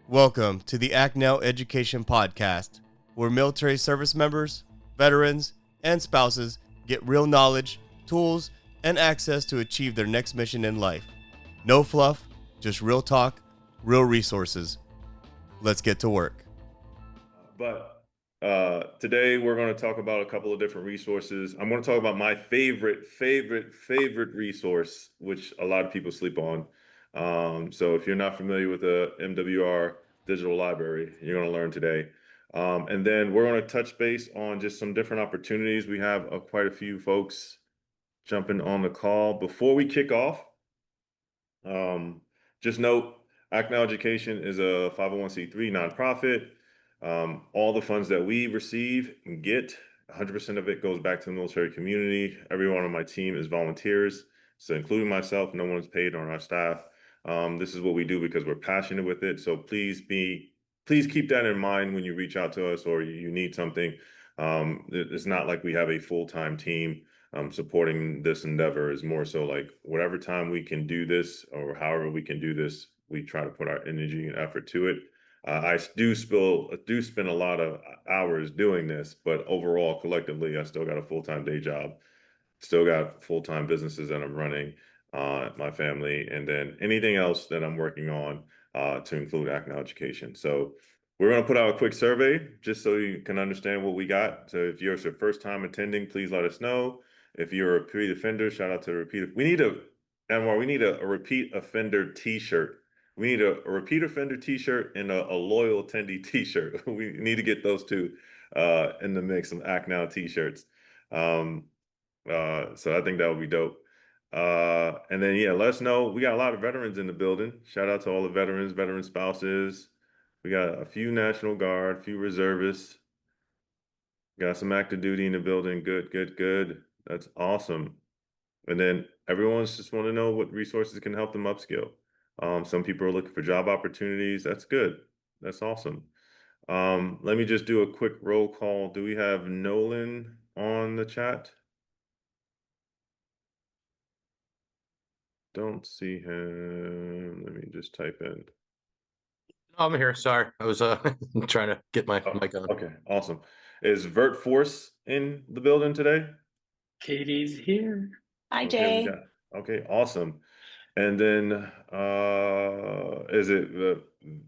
Welcome to the Act Now Education Podcast, where military service members, veterans, and spouses get real knowledge, tools, and access to achieve their next mission in life. No fluff, just real talk, real resources. Let's get to work. But today we're going to talk about a couple of different resources. I'm going to talk about my favorite resource, which a lot of people sleep on. So if you're not familiar with the MWR Digital Library, you're going to learn today. And then we're going to touch base on just some different opportunities. We have quite a few folks jumping on the call. Before we kick off, just note, Act Now Education is a 501c3 nonprofit. All the funds that we receive and get, 100% of it goes back to the military community. Everyone on my team is volunteers, so including myself, no one's paid on our staff. This is what we do because we're passionate with it. So please keep that in mind when you reach out to us or you need something. It's not like we have a full-time team supporting this endeavor. Is more so like whatever time we can do this or however we can do this, we try to put our energy and effort to it. I do spend a lot of hours doing this, but overall, collectively, I still got a full-time day job, still got full-time businesses that I'm running, my family, and then anything else that I'm working on to include Act Now Education. So we're going to put out a quick survey just so you can understand what we got. So if you're your first time attending, please let us know. If you're a repeat offender, shout out to repeat. We need a repeat offender T-shirt. We need a repeat offender T-shirt and a loyal attendee T-shirt. We need to get those two in the mix, some Act Now T-shirts. So I think that would be dope. And then, yeah, let us know. We got a lot of veterans in the building. Shout out to all the veterans, veteran spouses. We got a few National Guard, a few reservists. Got some active duty in the building. Good. That's awesome. And then everyone's just want to know what resources can help them upskill. Some people are looking for job opportunities. That's good. That's awesome. Let me just do a quick roll call. Do we have Nolan on the chat? Don't see him. Let me just type in. I'm here. Sorry, I was trying to get my mic on. Okay, awesome. Is Vert Force in the building today? Katie's here. Hi, Okay, Jay. okay, awesome. And then is it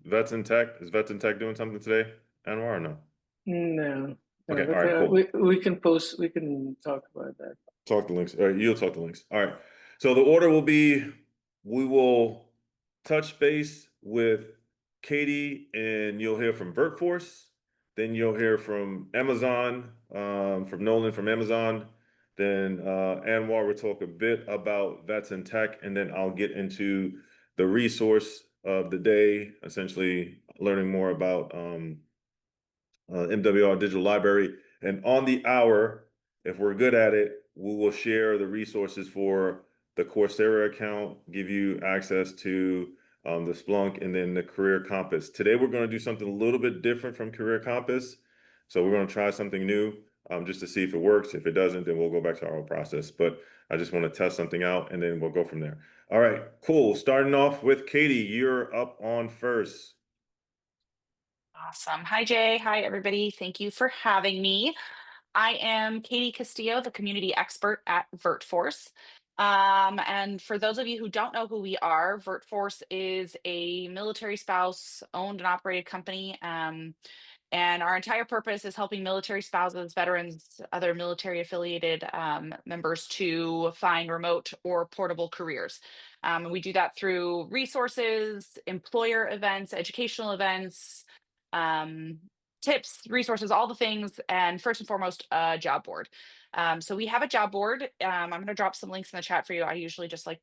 Vets in Tech? Is Vets in Tech doing something today? Anwar or no? No. Okay, but, all right, cool. We can talk about that. Talk the links. All right, you'll talk the links. All right. So the order will be, we will touch base with Katie and you'll hear from Vert Force. Then you'll hear from Amazon, from Nolan from Amazon. Then Anwar will talk a bit about Vets in Tech, and then I'll get into the resource of the day, essentially learning more about MWR Digital Library. And on the hour, if we're good at it, we will share the resources for the Coursera account, give you access to the Splunk, and then the Career Compass. Today, we're going to do something a little bit different from Career Compass. So we're going to try something new just to see if it works. If it doesn't, then we'll go back to our old process. But I just want to test something out, and then we'll go from there. All right, cool. Starting off with Katie, you're up on first. Awesome. Hi, Jay. Hi, everybody. Thank you for having me. I am Katie Castillo, the community expert at Vert Force. And for those of you who don't know who we are, Vert Force is a military spouse owned and operated company. And our entire purpose is helping military spouses, veterans, other military affiliated members to find remote or portable careers. We do that through resources, employer events, educational events, tips, resources, all the things, and first and foremost, a job board. So we have a job board. I'm going to drop some links in the chat for you. I usually just like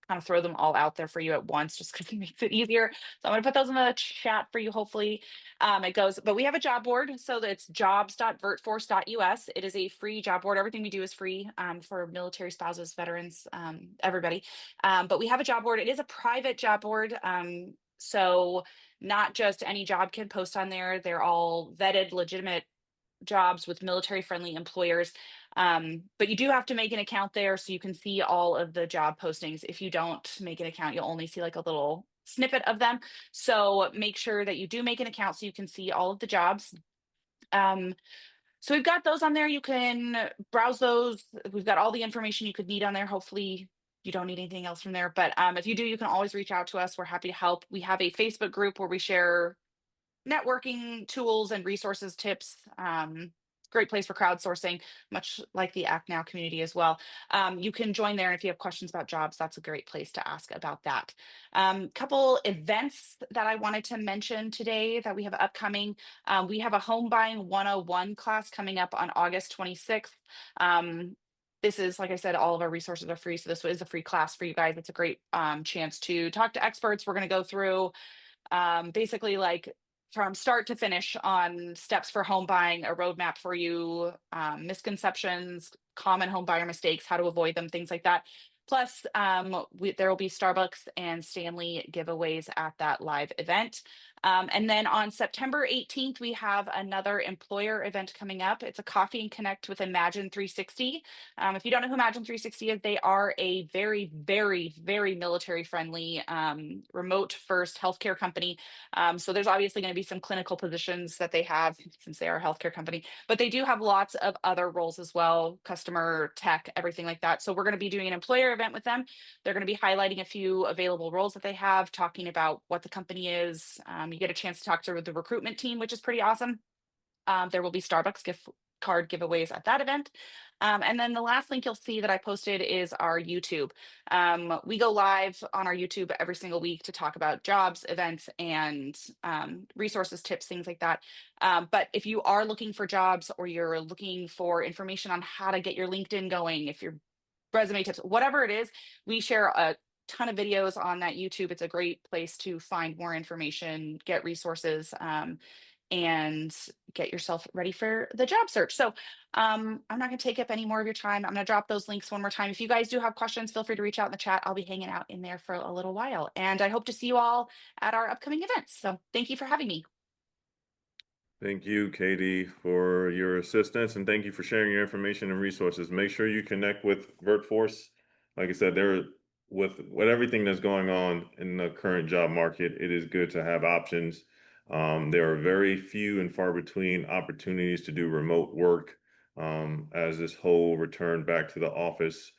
kind of throw them all out there for you at once just because it makes it easier. So I'm going to put those in the chat for you, hopefully. It goes, but we have a job board. So it's jobs.vertforce.us. It is a free job board. Everything we do is free for military spouses, veterans, everybody. But we have a job board. It is a private job board. So not just any job can post on there. They're all vetted, legitimate jobs with military friendly employers. But you do have to make an account there so you can see all of the job postings. If you don't make an account, you'll only see like a little snippet of them. So make sure that you do make an account so you can see all of the jobs. So we've got those on there. You can browse those. We've got all the information you could need on there. Hopefully you don't need anything else from there. But if you do, you can always reach out to us. We're happy to help. We have a Facebook group where we share networking tools and resources, tips. Great place for crowdsourcing, much like the Act Now community as well. You can join there, and if you have questions about jobs, that's a great place to ask about that. Couple events that I wanted to mention today that we have upcoming. We have a Home Buying 101 class coming up on August 26th. This is, like I said, all of our resources are free, so this is a free class for you guys. It's a great chance to talk to experts. We're going to go through basically like from start to finish on steps for home buying, a roadmap for you, misconceptions, common home buyer mistakes, how to avoid them, things like that. Plus, there will be Starbucks and Stanley giveaways at that live event. And then on September 18th, we have another employer event coming up. It's a Coffee and Connect with Imagine 360. If you don't know who Imagine 360 is, they are a very, very, very military friendly remote first healthcare company. So there's obviously going to be some clinical positions that they have since they are a healthcare company, but they do have lots of other roles as well, customer tech, everything like that. So we're going to be doing an employer event with them. They're going to be highlighting a few available roles that they have, talking about what the company is. You get a chance to talk to the recruitment team, which is pretty awesome. There will be Starbucks gift card giveaways at that event. And then the last link you'll see that I posted is our YouTube. We go live on our YouTube every single week to talk about jobs, events, and resources, tips, things like that. But if you are looking for jobs or you're looking for information on how to get your LinkedIn going, if your resume tips, whatever it is, we share a ton of videos on that YouTube. It's a great place to find more information, get resources, and get yourself ready for the job search. So I'm not going to take up any more of your time. I'm going to drop those links one more time. If you guys do have questions, feel free to reach out in the chat. I'll be hanging out in there for a little while. And I hope to see you all at our upcoming events. So thank you for having me. Thank you, Katie, for your assistance, and thank you for sharing your information and resources. Make sure you connect with Vert Force. Like I said, they're with everything that's going on in the current job market, it is good to have options. There are very few and far between opportunities to do remote work as this whole return back to the office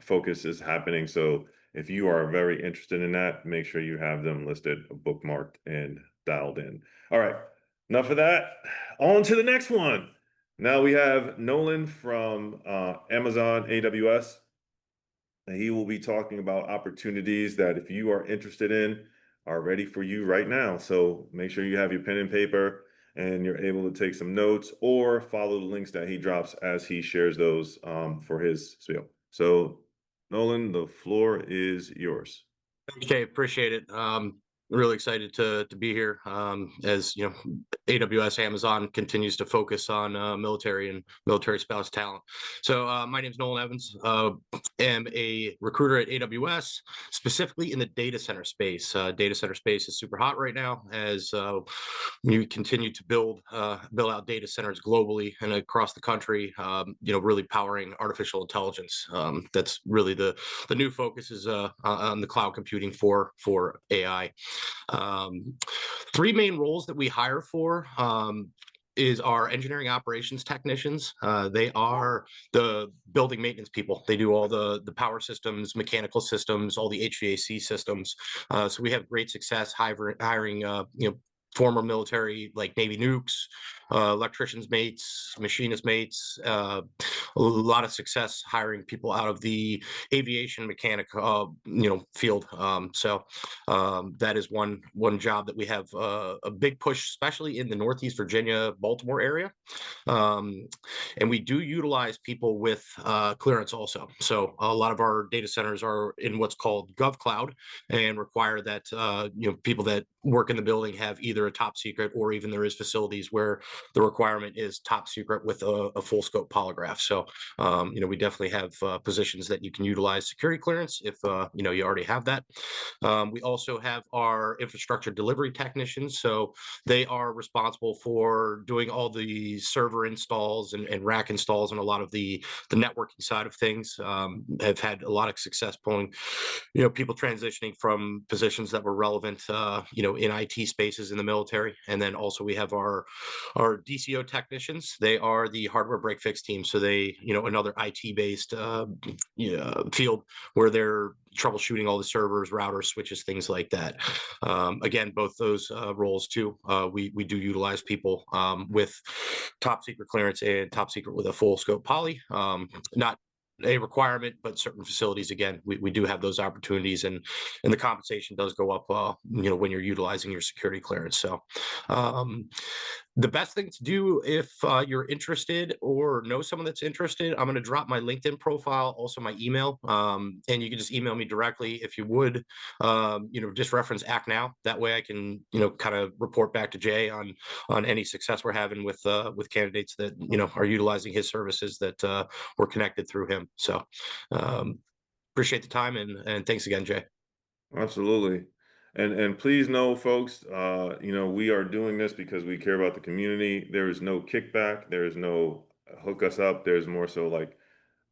focus is happening. So if you are very interested in that, make sure you have them listed, bookmarked, and dialed in. All right, enough of that. On to the next one. Now we have Nolan from Amazon AWS. And he will be talking about opportunities that if you are interested in are ready for you right now. So make sure you have your pen and paper and you're able to take some notes or follow the links that he drops as he shares those for his spiel. So Nolan, the floor is yours. Thanks, Jay. Appreciate it. Really excited to be here. As you know, AWS Amazon continues to focus on military and military spouse talent. So my name is Nolan Evans. Am a recruiter at AWS, specifically in the data center space. Data center space is super hot right now as we continue to build out data centers globally and across the country. Really powering artificial intelligence. That's really the new focus is on the cloud computing for AI. Three main roles that we hire for is our engineering operations technicians. They are the building maintenance people. They do all the power systems, mechanical systems, all the HVAC systems. So we have great success hiring former military like Navy nukes, electricians mates, machinist mates, a lot of success hiring people out of the aviation mechanic field. So that is one job that we have a big push, especially in the Northeast Virginia, Baltimore area. And we do utilize people with clearance also. So a lot of our data centers are in what's called GovCloud and require that people that work in the building have either a top secret or even there is facilities where the requirement is top secret with a full scope polygraph. So, we definitely have positions that you can utilize security clearance if, you already have that. We also have our infrastructure delivery technicians. So they are responsible for doing all the server installs and rack installs and a lot of the networking side of things. Have had a lot of success pulling, people transitioning from positions that were relevant, in IT spaces in the military. And then also we have our DCO technicians. They are the hardware break fix team. So they, another IT based field where they're troubleshooting all the servers, routers, switches, things like that. Again, both those roles too, we do utilize people with top secret clearance and top secret with a full scope poly. Not a requirement, but certain facilities, again, we do have those opportunities, and the compensation does go up, when you're utilizing your security clearance. So the best thing to do if you're interested or know someone that's interested, I'm going to drop my LinkedIn profile, also my email, and you can just email me directly if you would, just reference Act Now. That way I can, kind of report back to Jay on any success we're having with candidates that, are utilizing his services that were connected through him. So appreciate the time, and thanks again, Jay. Absolutely. And please know, folks, we are doing this because we care about the community. There is no kickback. There is no hook us up. There's more so like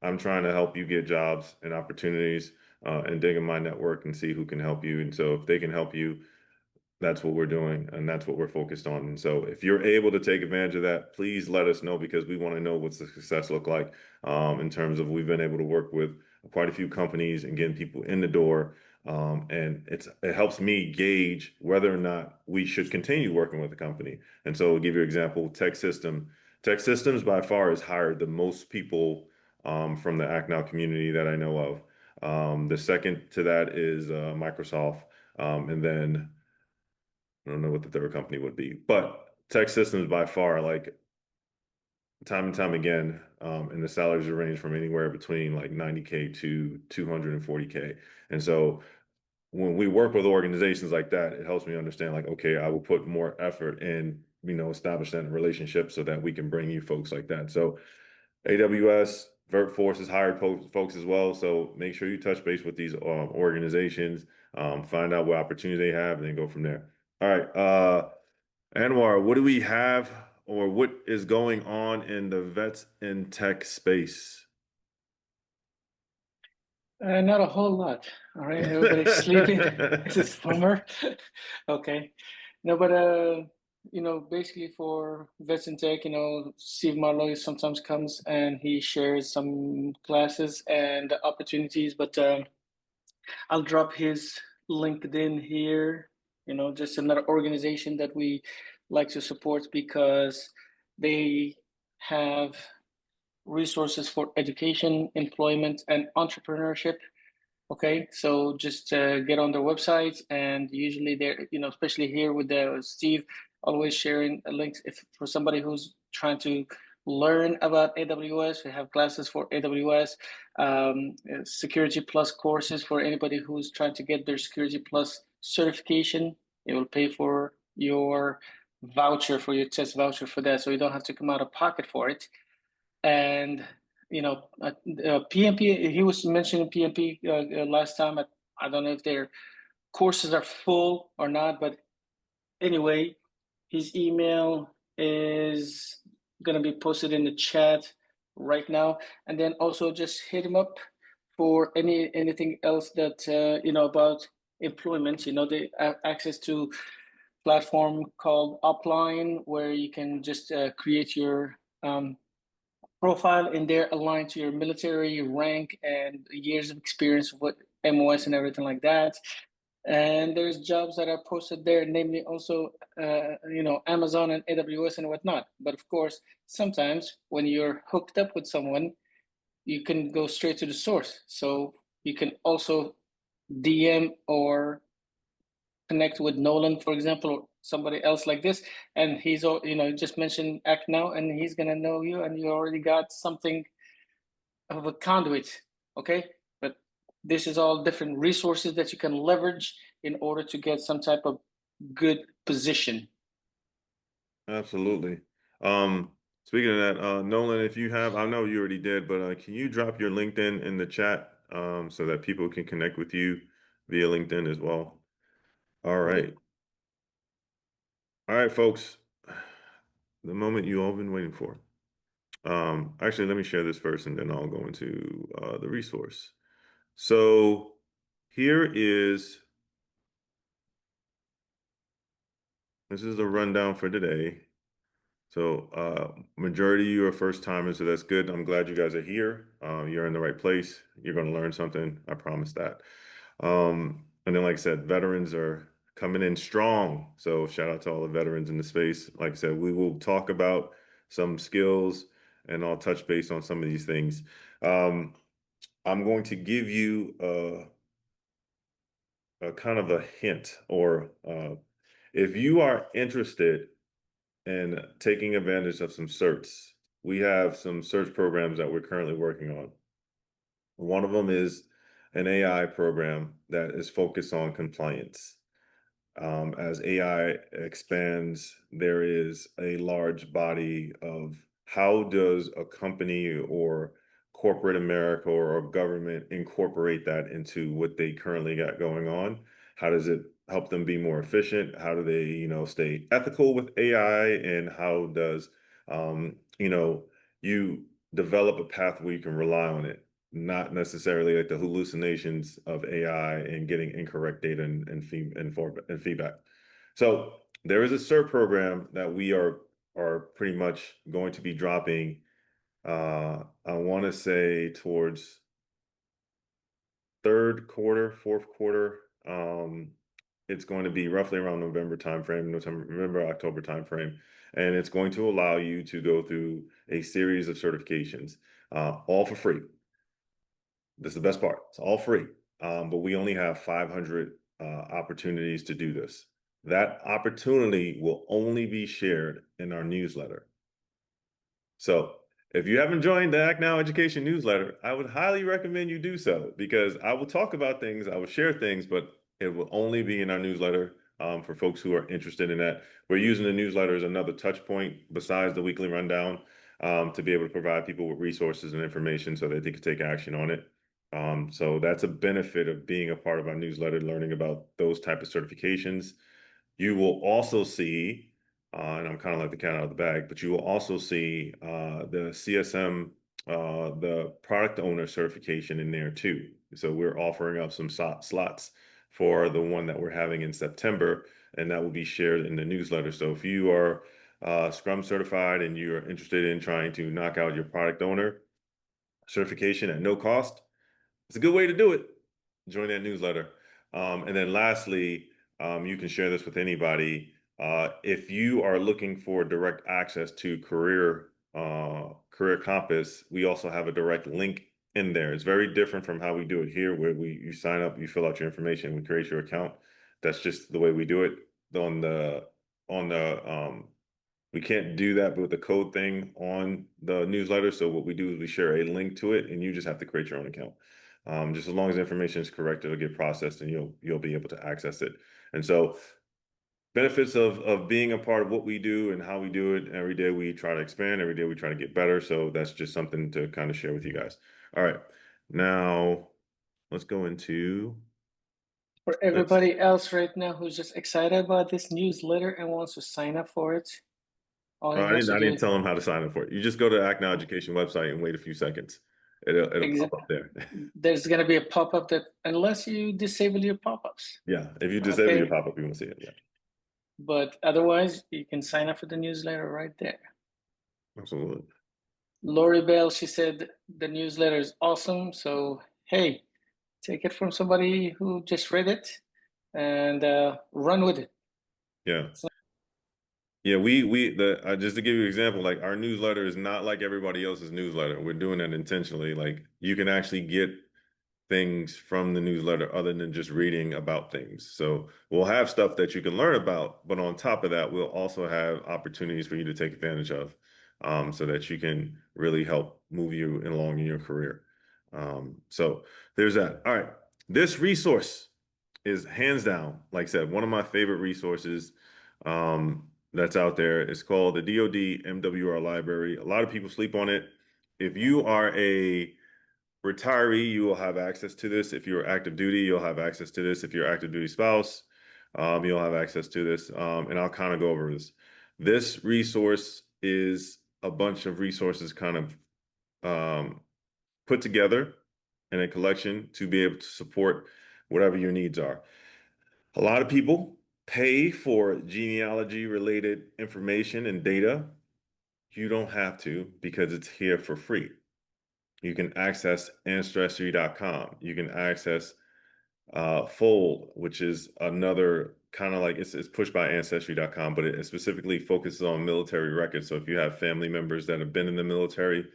I'm trying to help you get jobs and opportunities, and dig in my network and see who can help you. And so if they can help you, that's what we're doing, and that's what we're focused on. And so if you're able to take advantage of that, please let us know, because we want to know what's the success look like, in terms of we've been able to work with quite a few companies and getting people in the door. And it helps me gauge whether or not we should continue working with the company. And so I'll give you an example. Tech Systems by far has hired the most people from the Act Now community that I know of. The second to that is Microsoft, and then I don't know what the third company would be, but Tech Systems by far, like time and time again, and the salaries range from anywhere between like 90K to 240K. And so when we work with organizations like that, it helps me understand, like, okay, I will put more effort in, establish that relationship so that we can bring you folks like that. So AWS, Vert Force has hired folks as well. So make sure you touch base with these organizations, find out what opportunities they have, and then go from there. All right, Anwar, what do we have, or what is going on in the vets in tech space? Not a whole lot. All right, everybody's sleeping. This is summer. Okay. No, but basically for vets in tech, Steve Marlowe sometimes comes and he shares some classes and opportunities, but I'll drop his LinkedIn here, just another organization that we like to support because they have resources for education, employment, and entrepreneurship. Okay, so just get on their website, and usually they're, especially here with Steve, always sharing links if for somebody who's trying to learn about AWS. We have classes for AWS, Security Plus courses for anybody who's trying to get their Security Plus certification. It will pay for your voucher, for your test voucher for that, so you don't have to come out of pocket for it. And PMP, he was mentioning PMP last time. I don't know if their courses are full or not, but anyway, his email is going to be posted in the chat right now. And then also just hit him up for anything else that, about employment. They have access to platform called Upline, where you can just create your profile in there aligned to your military rank and years of experience with MOS and everything like that. And there's jobs that are posted there, namely also, Amazon and AWS and whatnot. But of course, sometimes when you're hooked up with someone, you can go straight to the source. So you can also DM or connect with Nolan, for example, or somebody else like this, and he's just mentioned Act Now, and he's gonna know you, and you already got something of a conduit. Okay, but this is all different resources that you can leverage in order to get some type of good position. Absolutely. Speaking of that, Nolan, if you have, I know you already did, but can you drop your LinkedIn in the chat so that people can connect with you via LinkedIn as well? All right. All right, folks. The moment you all been waiting for. Actually, let me share this first and then I'll go into the resource. So here is, this is a rundown for today. So majority of you are first timers, so that's good. I'm glad you guys are here. You're in the right place. You're going to learn something. I promise that. And then, like I said, veterans are coming in strong. So shout out to all the veterans in the space. Like I said, we will talk about some skills and I'll touch base on some of these things. I'm going to give you a kind of a hint, or if you are interested and taking advantage of some certs. We have some search programs that we're currently working on. One of them is an AI program that is focused on compliance. As AI expands, there is a large body of how does a company or corporate America or a government incorporate that into what they currently got going on? How does it help them be more efficient? How do they, stay ethical with AI? And how does, you develop a path where you can rely on it? Not necessarily like the hallucinations of AI and getting incorrect data and feedback. So there is a CERT program that we are pretty much going to be dropping. I want to say towards third quarter, fourth quarter. It's going to be roughly around November timeframe, November, October timeframe, and it's going to allow you to go through a series of certifications, all for free. This is the best part. It's all free, but we only have 500 opportunities to do this. That opportunity will only be shared in our newsletter. So if you haven't joined the Act Now Education newsletter, I would highly recommend you do so, because I will talk about things, I will share things, but it will only be in our newsletter for folks who are interested in that. We're using the newsletter as another touch point besides the weekly rundown to be able to provide people with resources and information so that they can take action on it. So that's a benefit of being a part of our newsletter, learning about those type of certifications. You will also see, and I'm kind of like the cat out of the bag, but you will also see the CSM, the product owner certification in there too. So we're offering up some slots for the one that we're having in September, and that will be shared in the newsletter. So if you are Scrum certified and you're interested in trying to knock out your product owner certification at no cost, it's a good way to do it. Join that newsletter. And then lastly, you can share this with anybody. If you are looking for direct access to Career Compass, we also have a direct link in there. It's very different from how we do it here, where you sign up, you fill out your information, we create your account. That's just the way we do it. We can't do that with the code thing on the newsletter. So what we do is we share a link to it, and you just have to create your own account. Just as long as the information is correct, it'll get processed and you'll be able to access it. And so benefits of being a part of what we do and how we do it. Every day we try to expand, every day we try to get better. So that's just something to kind of share with you guys. All right, now let's go into For everybody else right now who's just excited about this newsletter and wants to sign up for it, all he I has to didn't do. tell them how to sign up for it. You just go to Act Now Education website and wait a few seconds. It'll pop up there. There's going to be a pop-up that, unless you disable your pop-ups. Yeah, if you disable Okay. your pop-up, you won't see it. Yeah, But otherwise, you can sign up for the newsletter right there. absolutely. Lori Bell, she said the newsletter is awesome. So, hey, take it from somebody who just read it and run with it. Yeah. Yeah, just to give you an example, like our newsletter is not like everybody else's newsletter. We're doing that intentionally. Like you can actually get things from the newsletter other than just reading about things. So we'll have stuff that you can learn about, but on top of that, we'll also have opportunities for you to take advantage of, so that you can really help move you along in your career. So there's that. All right. This resource is hands down, like I said, one of my favorite resources. that's out there. It's called the DoD MWR Library. A lot of people sleep on it. If you are a retiree, you will have access to this. If you're active duty, you'll have access to this. If you're active duty spouse, you'll have access to this. And I'll kind of go over this. This resource is a bunch of resources kind of put together in a collection to be able to support whatever your needs are. A lot of people pay for genealogy related information and data. You don't have to, because it's here for free. You can access ancestry.com. You can access Fold, which is another kind of like it's pushed by ancestry.com, but it specifically focuses on military records. So if you have family members that have been in the military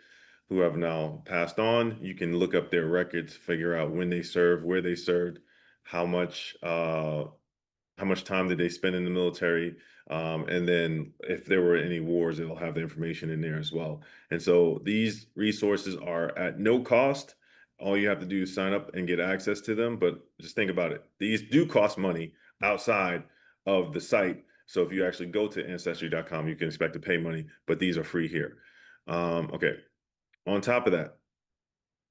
who have now passed on, you can look up their records, figure out when they served, where they served, how much time did they spend in the military, and then if there were any wars, it'll have the information in there as well. And so these resources are at no cost. All you have to do is sign up and get access to them. But just think about it. These do cost money outside of the site. So if you actually go to ancestry.com, you can expect to pay money, but these are free here. Okay. On top of that,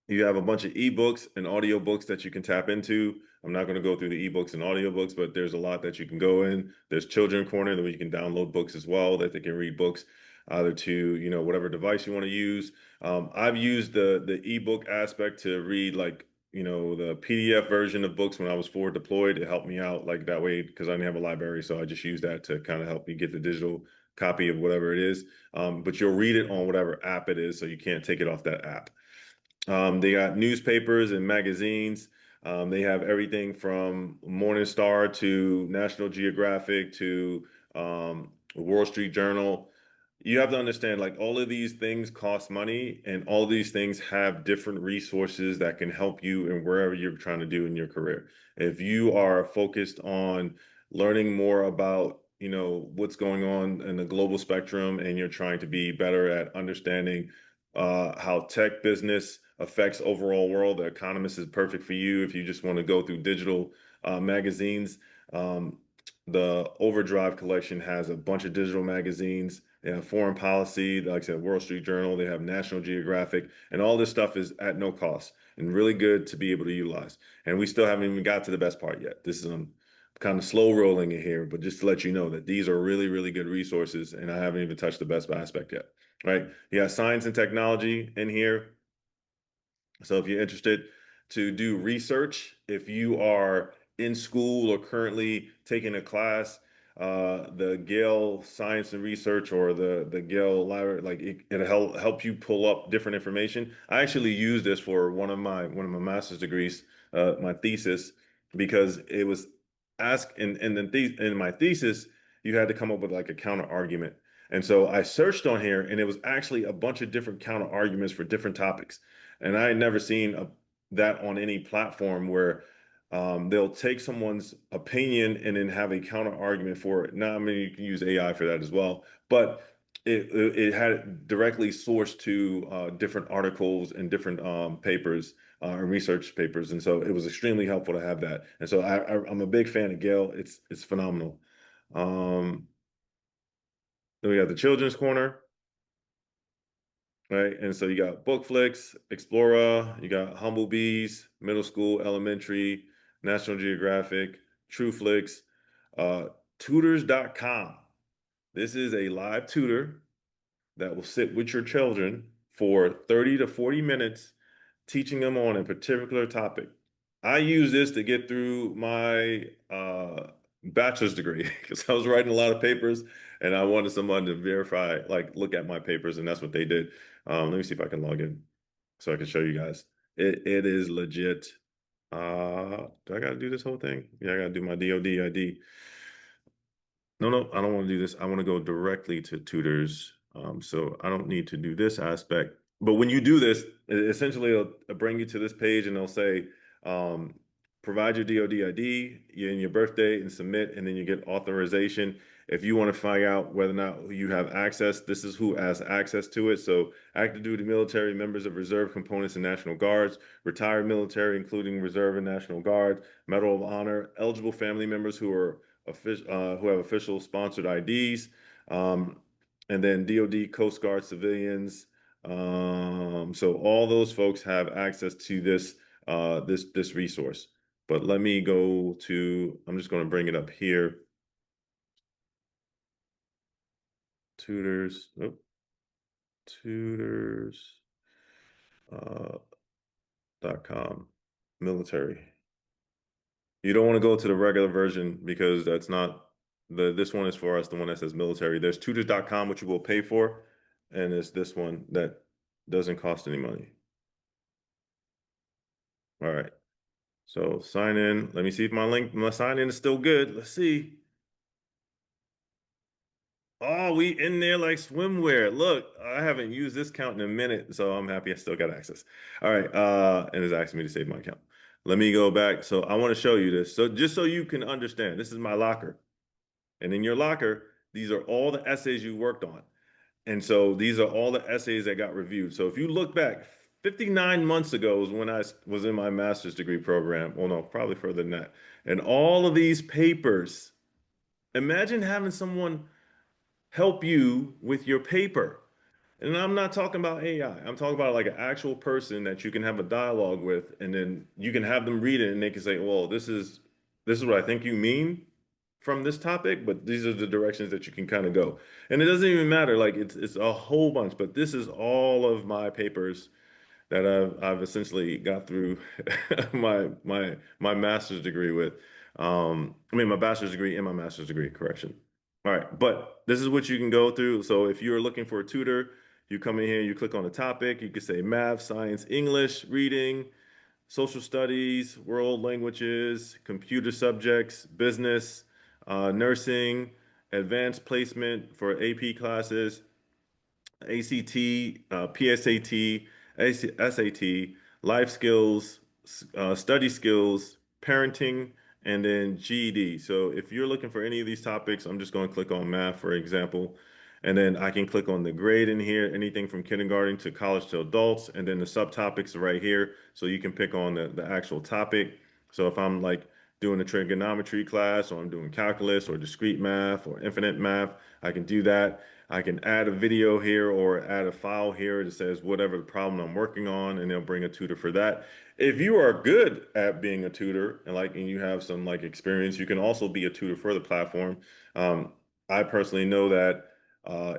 you have a bunch of ebooks and audiobooks that you can tap into. I'm not going to go through the ebooks and audiobooks, but there's a lot that you can go in. There's Children Corner, where you can download books as well, that they can read books either to, whatever device you want to use. I've used the ebook aspect to read the PDF version of books when I was forward deployed. It helped me out like that way because I didn't have a library. So I just used that to kind of help me get the digital copy of whatever it is. But you'll read it on whatever app it is, so you can't take it off that app. They got newspapers and magazines. They have everything from Morning Star to National Geographic to Wall Street Journal. You have to understand, like, all of these things cost money, and all these things have different resources that can help you in wherever you're trying to do in your career. If you are focused on learning more about, what's going on in the global spectrum, and you're trying to be better at understanding how tech business affects overall world, The Economist is perfect for you. If you just want to go through digital magazines, the Overdrive collection has a bunch of digital magazines. They have Foreign Policy, like I said, Wall Street Journal. They have National Geographic, and all this stuff is at no cost and really good to be able to utilize. And we still haven't even got to the best part yet. This is kind of slow rolling it here, but just to let you know that these are really, really good resources, and I haven't even touched the best aspect yet. Right? You have science and technology in here. So if you're interested to do research, if you are in school or currently taking a class, the Gale Science and Research or the Gale Library, like it'll help you pull up different information. I actually use this for one of my master's degrees, my thesis, because it was asked in my thesis, you had to come up with like a counter argument. And so I searched on here, and it was actually a bunch of different counter arguments for different topics. And I had never seen that on any platform where they'll take someone's opinion and then have a counter argument for it. Now, I mean, you can use AI for that as well, but it had it directly sourced to different articles and different papers and research papers. And so it was extremely helpful to have that. And so I'm a big fan of Gale. It's phenomenal. Then we got the Children's Corner. Right, and so you got Bookflix, Explora, you got Humble Bees, Middle School, Elementary, National Geographic, TrueFlix, tutors.com. This is a live tutor that will sit with your children for 30 to 40 minutes, teaching them on a particular topic. I use this to get through my bachelor's degree because I was writing a lot of papers, and I wanted someone to verify, like look at my papers, and that's what they did. Let me see if I can log in so I can show you guys. It is legit. Do I got to do this whole thing? Yeah, I got to do my DoD ID. No, I don't want to do this. I want to go directly to tutors. So I don't need to do this aspect. But when you do this, essentially it'll bring you to this page, and they'll say, provide your DoD ID and your birthday and submit, and then you get authorization. If you want to find out whether or not you have access, this is who has access to it. So active duty military, members of reserve components and National Guards, retired military, including Reserve and National Guard, Medal of Honor, eligible family members who have official sponsored IDs, And then DoD, Coast Guard, civilians. So all those folks have access to this resource. But let me go to, I'm just going to bring it up here. Tutors, oh, tutors, .com, military. You don't want to go to the regular version because that's not this one is for us, the one that says military. There's tutors.com, which you will pay for, and it's this one that doesn't cost any money. All right. So sign in. Let me see if my sign in is still good. Let's see. Oh, we in there like swimwear. Look, I haven't used this account in a minute, so I'm happy I still got access. All right, and it's asking me to save my account. Let me go back. So I want to show you this. So just so you can understand, this is my locker. And in your locker, these are all the essays you worked on. And so these are all the essays that got reviewed. So if you look back, 59 months ago was when I was in my master's degree program. Well, no, probably further than that. And all of these papers, imagine having someone help you with your paper. And I'm not talking about AI. I'm talking about like an actual person that you can have a dialogue with, and then you can have them read it, and they can say, "Well, this is what I think you mean from this topic, but these are the directions that you can kind of go." And it doesn't even matter. Like it's a whole bunch, but this is all of my papers that I've essentially got through my master's degree with. I mean, my bachelor's degree and my master's degree, correction. All right, but this is what you can go through. So if you're looking for a tutor, you come in here, you click on the topic. You can say math, science, English, reading, social studies, world languages, computer subjects, business, nursing, advanced placement for AP classes, ACT, PSAT, SAT, life skills, study skills, parenting, and then GED. So if you're looking for any of these topics, I'm just going to click on math, for example, and then I can click on the grade in here, anything from kindergarten to college to adults, and then the subtopics are right here. So you can pick on the actual topic. So if I'm like doing a trigonometry class, or I'm doing calculus or discrete math or infinite math, I can do that. I can add a video here or add a file here that says whatever the problem I'm working on, and they'll bring a tutor for that. If you are good at being a tutor and you have some like experience, you can also be a tutor for the platform. I personally know that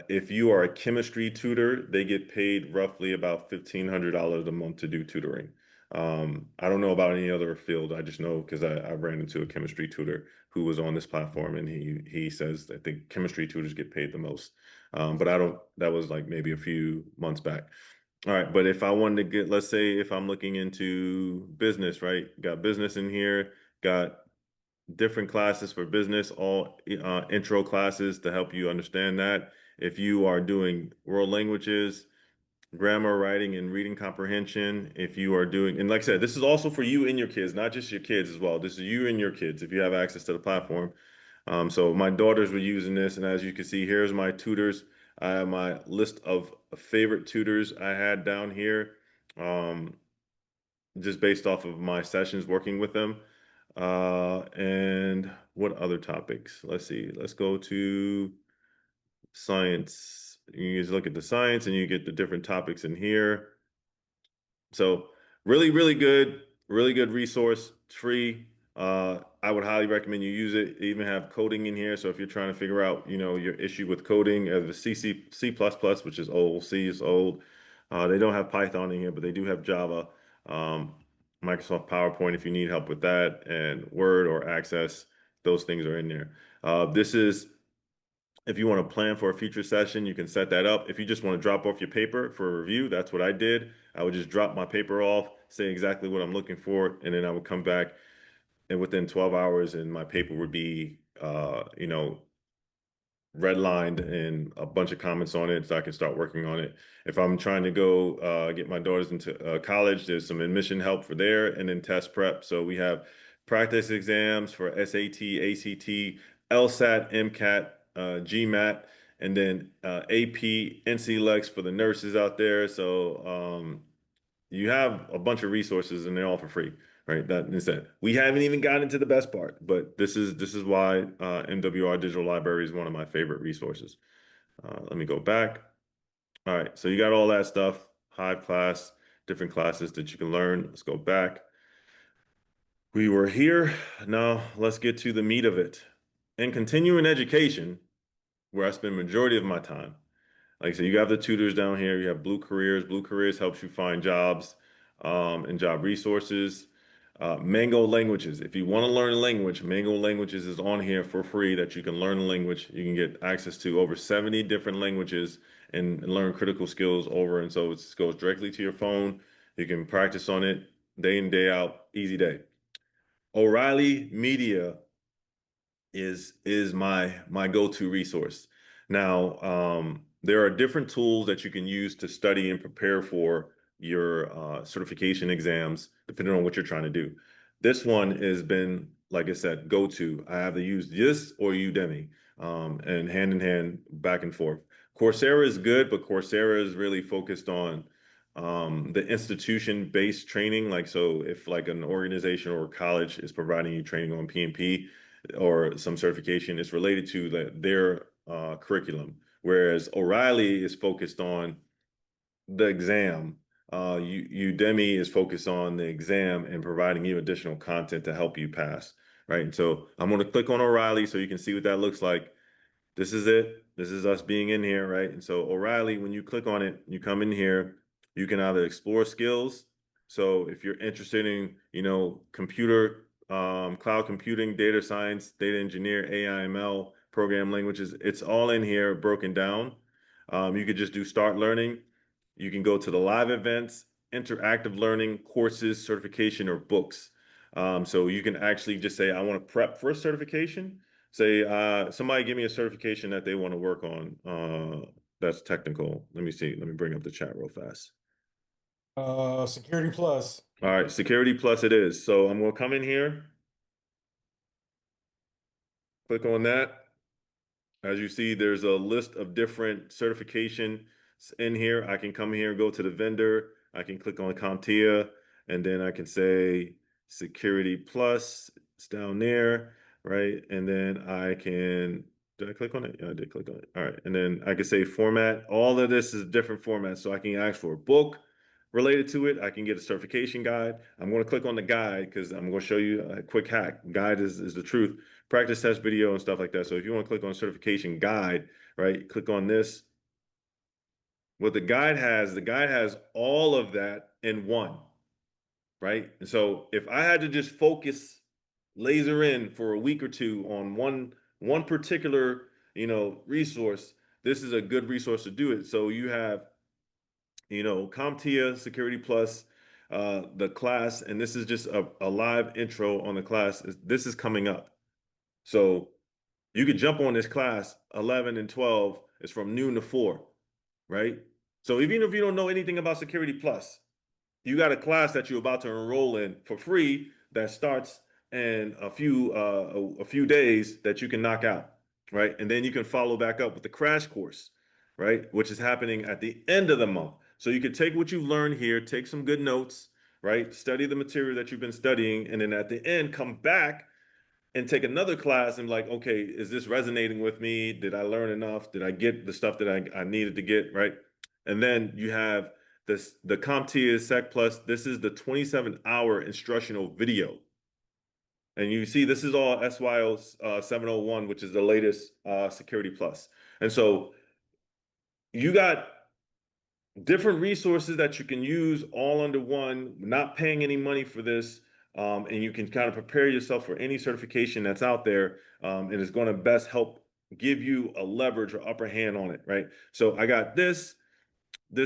if you are a chemistry tutor, they get paid roughly about $1,500 a month to do tutoring. I don't know about any other field. I just know because I ran into a chemistry tutor who was on this platform, and he says I think chemistry tutors get paid the most. But I don't, that was like maybe a few months back. All right, but if I wanted to get, let's say if I'm looking into business, right? Got business in here, got different classes for business, all intro classes to help you understand that. If you are doing world languages, grammar, writing, and reading comprehension, if you are doing, and like I said, this is also for you and your kids, not just your kids as well. This is you and your kids if you have access to the platform. So my daughters were using this, and as you can see, here's my tutors. I have my list of favorite tutors I had down here, um, just based off of my sessions working with them. And what other topics? Let's see. Let's go to science. You just look at the science and you get the different topics in here. So really good resource. It's free. I would highly recommend you use it. They even have coding in here. So if you're trying to figure out, your issue with coding as the C++, which is old, C is old. They don't have Python in here, but they do have Java, Microsoft PowerPoint if you need help with that, and Word or Access. Those things are in there. This is if you want to plan for a future session, you can set that up. If you just want to drop off your paper for a review, that's what I did. I would just drop my paper off, say exactly what I'm looking for, and then I would come back and within 12 hours and my paper would be, redlined and a bunch of comments on it so I can start working on it. If I'm trying to go get my daughters into college, there's some admission help for there and then test prep. So we have practice exams for SAT, ACT, LSAT, MCAT, GMAT, and then AP, NCLEX for the nurses out there. So you have a bunch of resources and they're all for free. right? That is that. We haven't even gotten to the best part, but this is why MWR Digital Library is one of my favorite resources. Let me go back. All right, so you got all that stuff, Hive class, different classes that you can learn. Let's go back. We were here. Now let's get to the meat of it. In continuing education, where I spend majority of my time, like I said, you have the tutors down here. You have Blue Careers. Blue Careers helps you find jobs and job resources. Mango Languages. If you want to learn a language, Mango Languages is on here for free that you can learn a language. You can get access to over 70 different languages and learn critical skills over. And so it goes directly to your phone. You can practice on it day in, day out, easy day. O'Reilly Media is my go-to resource. Now, there are different tools that you can use to study and prepare for your certification exams, depending on what you're trying to do. This one has been, like I said, go-to. I have to use this or Udemy, and hand in hand, back and forth. Coursera is good, but Coursera is really focused on the institution-based training. Like, so if like an organization or a college is providing you training on PMP, or some certification, it's related to their curriculum. Whereas O'Reilly is focused on the exam. Udemy is focused on the exam and providing you additional content to help you pass, right? And so I'm going to click on O'Reilly so you can see what that looks like. This is it. This is us being in here, right? And so O'Reilly, when you click on it, you come in here, you can either explore skills. So if you're interested in, computer, cloud computing, data science, data engineer, AI, ML, program languages, it's all in here broken down. You could just do start learning. You can go to the live events, interactive learning, courses, certification, or books. So you can actually just say, I want to prep for a certification. Say, somebody give me a certification that they want to work on. That's technical. Let me see. Let me bring up the chat real fast. Security Plus. All right, Security Plus it is. So I'm going to come in here, click on that. As you see, there's a list of different certifications in here. I can come here and go to the vendor. I can click on CompTIA, and then I can say Security Plus. It's down there, right? And then I can, did I click on it? Yeah, I did click on it. All right. And then I can say format. All of this is different formats. So I can ask for a book related to it. I can get a certification guide. I'm going to click on the guide because I'm going to show you a quick hack. Guide is the truth. Practice test video and stuff like that. So if you want to click on certification guide, right, click on this. What the guide has all of that in one, right? And so if I had to just focus, laser in for a week or two on one particular, resource, this is a good resource to do it. So you have, CompTIA Security Plus, the class, and this is just a live intro on the class. This is coming up. So you could jump on this class 11 and 12. It's from noon to 4, right? So even if you don't know anything about Security Plus, you got a class that you're about to enroll in for free that starts in a few days that you can knock out, right? And then you can follow back up with the crash course, right? Which is happening at the end of the month. So you could take what you've learned here, take some good notes, right? Study the material that you've been studying, and then at the end, come back and take another class and like, okay, is this resonating with me? Did I learn enough? Did I get the stuff that I needed to get, right? And then you have the CompTIA Sec Plus. This is the 27-hour instructional video. And you see, this is all SYO 701, which is the latest Security Plus. And so you got different resources that you can use all under one, not paying any money for this. And you can kind of prepare yourself for any certification that's out there. And it's going to best help give you a leverage or upper hand on it, right? So I got this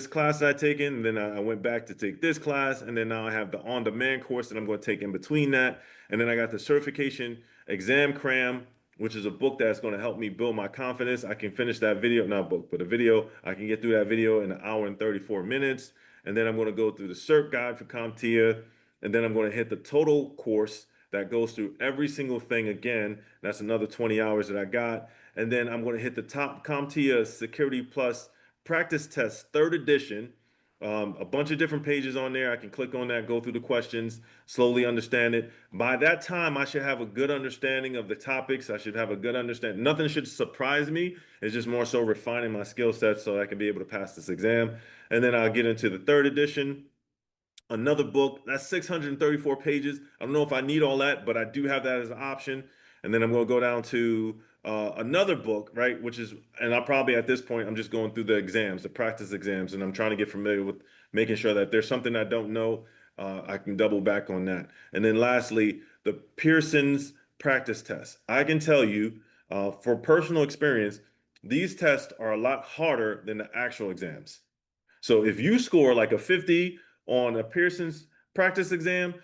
class that I taken, and then I went back to take this class, and then now I have the on-demand course that I'm going to take in between that. And then I got the certification exam cram, which is a book that's going to help me build my confidence. I can finish that video, not book, but a video. I can get through that video in 1 hour and 34 minutes. And then I'm going to go through the cert guide for CompTIA. And then I'm going to hit the total course that goes through every single thing again. That's another 20 hours that I got. And then I'm going to hit the top CompTIA Security Plus practice test, 3rd edition. a bunch of different pages on there. I can click on that, go through the questions, slowly understand it. By that time, I should have a good understanding of the topics. I should have a good understanding. Nothing should surprise me. It's just more so refining my skill set so I can be able to pass this exam. And then I'll get into the third edition, another book that's 634 pages. I don't know if I need all that, but I do have that as an option. And then I'm going to go down to another book, right? Which is, and I probably at this point, I'm just going through the exams, the practice exams, and I'm trying to get familiar with making sure that there's something I don't know, I can double back on that. And then lastly, the Pearson's practice test. I can tell you for personal experience, these tests are a lot harder than the actual exams. So if you score like a 50 on a Pearson's practice exam,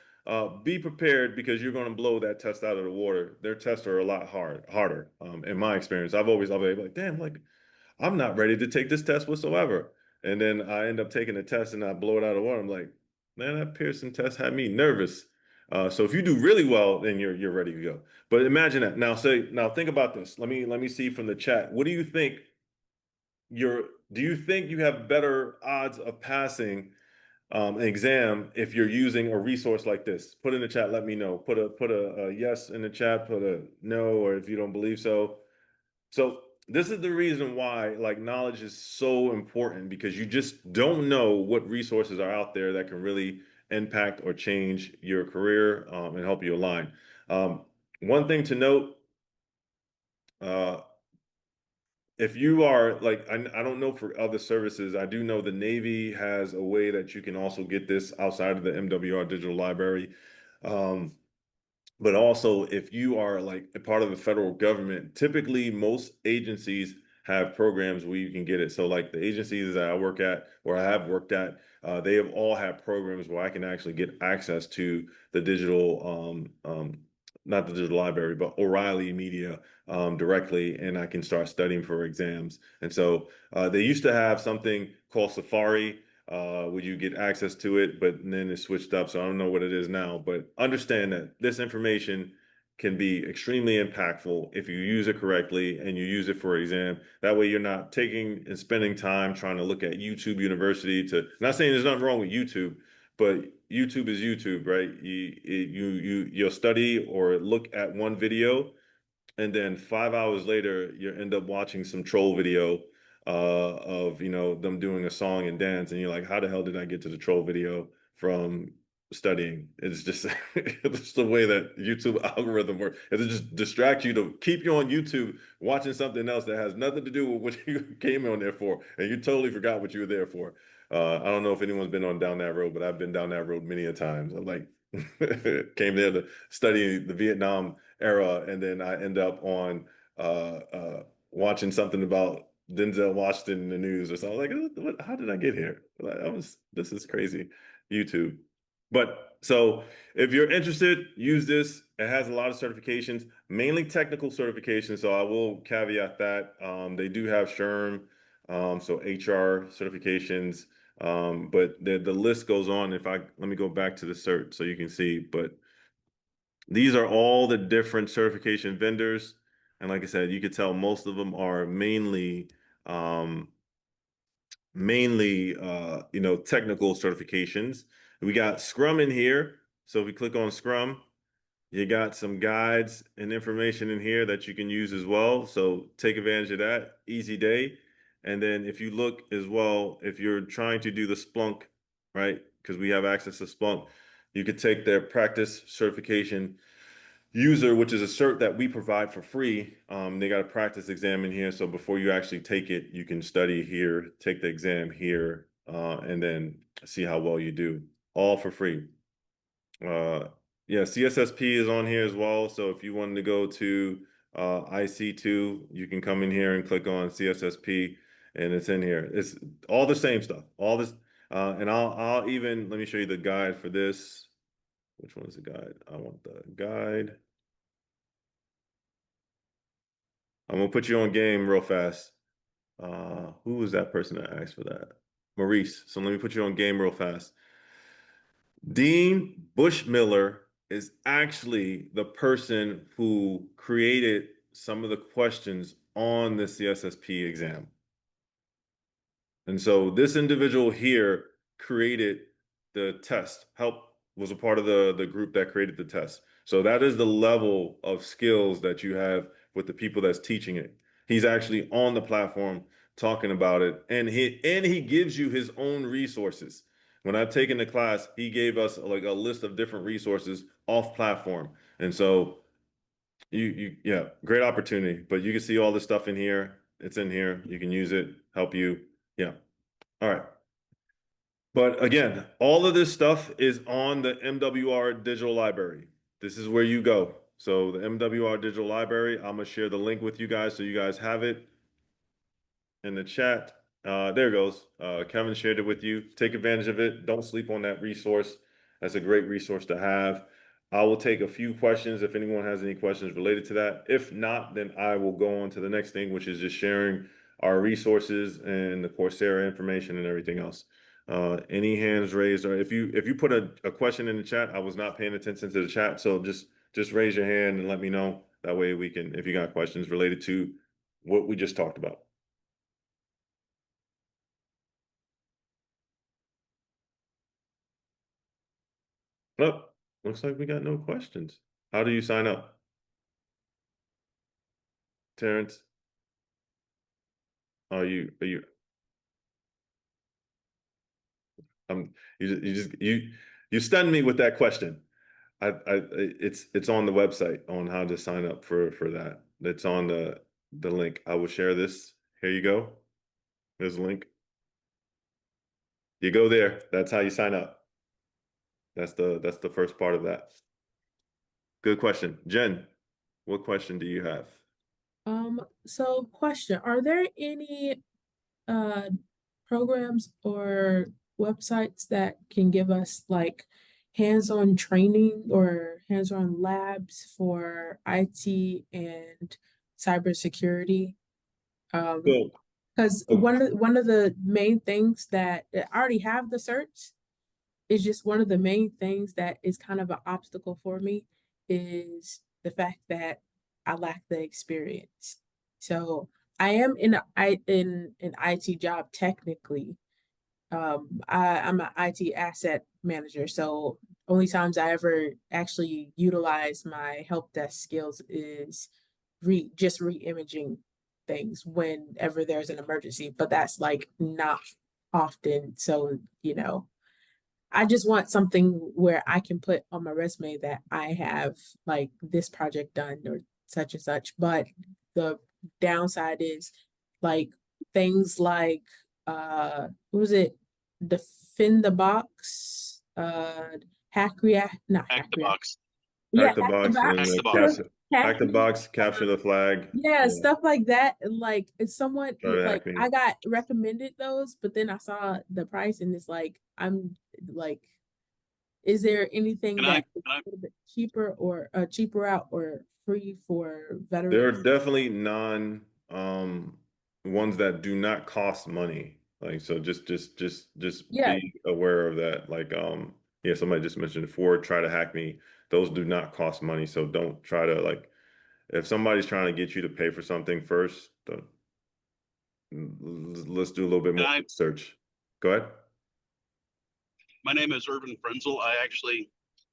be prepared because you're going to blow that test out of the water. Their tests are a lot harder. In my experience, I've always like, damn, like I'm not ready to take this test whatsoever. And then I end up taking the test and I blow it out of the water. I'm like, man, that Pearson test had me nervous. So if you do really well, then you're ready to go. But imagine that. Now think about this. Let me see from the chat. What do you think do you think you have better odds of passing an exam if you're using a resource like this? Put in the chat, let me know. Put a yes in the chat, put a no, or if you don't believe so. So this is the reason why like knowledge is so important, because you just don't know what resources are out there that can really impact or change your career and help you align. One thing to note, uh, if you are like, I don't know for other services, I do know the Navy has a way that you can also get this outside of the MWR Digital Library. Um, but also, if you are like a part of the federal government, typically most agencies have programs where you can get it. So, like the agencies that I work at or I have worked at, they have all had programs where I can actually get access to the digital, not the digital library, but O'Reilly Media directly, and I can start studying for exams. And so they used to have something called Safari where you get access to it, but then it switched up. So I don't know what it is now, but understand that this information can be extremely impactful if you use it correctly and you use it for an exam. That way you're not taking and spending time trying to look at YouTube University not saying there's nothing wrong with YouTube, but YouTube is YouTube, right? You'll study or look at one video, and then 5 hours later you end up watching some troll video of them doing a song and dance, and you're like, how the hell did I get to the troll video from studying? It's just it's the way that YouTube algorithm works. It just distracts you to keep you on YouTube watching something else that has nothing to do with what you came on there for, and you totally forgot what you were there for. I don't know if anyone's been down that road, but I've been down that road many a times. I'm like came there to study the Vietnam era, and then I end up on watching something about Denzel Washington in the news or something. Like, how did I get here? Like, this is crazy, YouTube. But so if you're interested, use this. It has a lot of certifications, mainly technical certifications. So I will caveat that they do have SHRM, so HR certifications. But the list goes on. Let me go back to the cert so you can see, but these are all the different certification vendors. And like I said, you could tell most of them are mainly technical certifications. We got Scrum in here. So if we click on Scrum, you got some guides and information in here that you can use as well. So take advantage of that. Easy day. And then if you look as well, if you're trying to do the Splunk, right? Because we have access to Splunk, you could take their practice certification user, which is a cert that we provide for free. They got a practice exam in here. So before you actually take it, you can study here, take the exam here, and then see how well you do, all for free. Yeah, CSSP is on here as well. So if you wanted to go to IC2, you can come in here and click on CSSP, and it's in here. It's all the same stuff, all this. And I'll even, let me show you the guide for this. Which one is the guide? I want the guide. I'm gonna put you on game real fast. Who was that person that asked for that? Maurice. So let me put you on game real fast. Dean Bushmiller is actually the person who created some of the questions on the CSSP exam. And so this individual here created the test, was a part of the group that created the test. So that is the level of skills that you have with the people that's teaching it. He's actually on the platform talking about it, and he gives you his own resources. When I've taken the class, he gave us like a list of different resources off platform. And so yeah, great opportunity. But you can see all this stuff in here. It's in here. You can use it, help you. Yeah. All right. But again, all of this stuff is on the MWR Digital Library. This is where you go. So the MWR Digital Library, I'm gonna share the link with you guys so you guys have it in the chat. There it goes. Kevin shared it with you. Take advantage of it. Don't sleep on that resource. That's a great resource to have. I will take a few questions if anyone has any questions related to that. If not, then I will go on to the next thing, which is just sharing our resources and the Coursera information and everything else. Any hands raised, or if you put a question in the chat, I was not paying attention to the chat, so just raise your hand and let me know. That way we can, if you got questions related to what we just talked about. Oh, looks like we got no questions. How do you sign up? Terrence? Are you you stunned me with that question. It's on the website on how to sign up for that. It's on the link. I will share this. Here you go. There's a link. You go there. That's how you sign up. That's the first part of that. Good question. Jen, what question do you have? So question, are there any programs or websites that can give us like hands-on training or hands-on labs for IT and cybersecurity? Cool. Because one of the main things that I already have the certs is just one of the main things that is kind of an obstacle for me is the fact that I lack the experience. So I am in an IT job technically. I'm an IT asset manager, so only times I ever actually utilize my help desk skills is just re-imaging things whenever there's an emergency, but that's like not often. So, I just want something where I can put on my resume that I have like this project done or such and such. But the downside is like things like what was it? Defend the box, hack react, not Hack hack the react. box. Yeah, Hack the hack the box box. Hack the and box. hack the box, capture the flag. Yeah, stuff like that. Like it's somewhat Try to like hack me. I got recommended those, but then I saw the price and it's like I'm like, is there anything Can I, that is a little bit cheaper or cheaper out or free for There are veterans? definitely ones that do not cost money. Like so just Yeah, be aware of that. Like yeah, somebody just mentioned before, try to hack me. Those do not cost money. So don't try to like if somebody's trying to get you to pay for something first, let's do a little bit more research. Go ahead. my name is Irvin Frenzel. I actually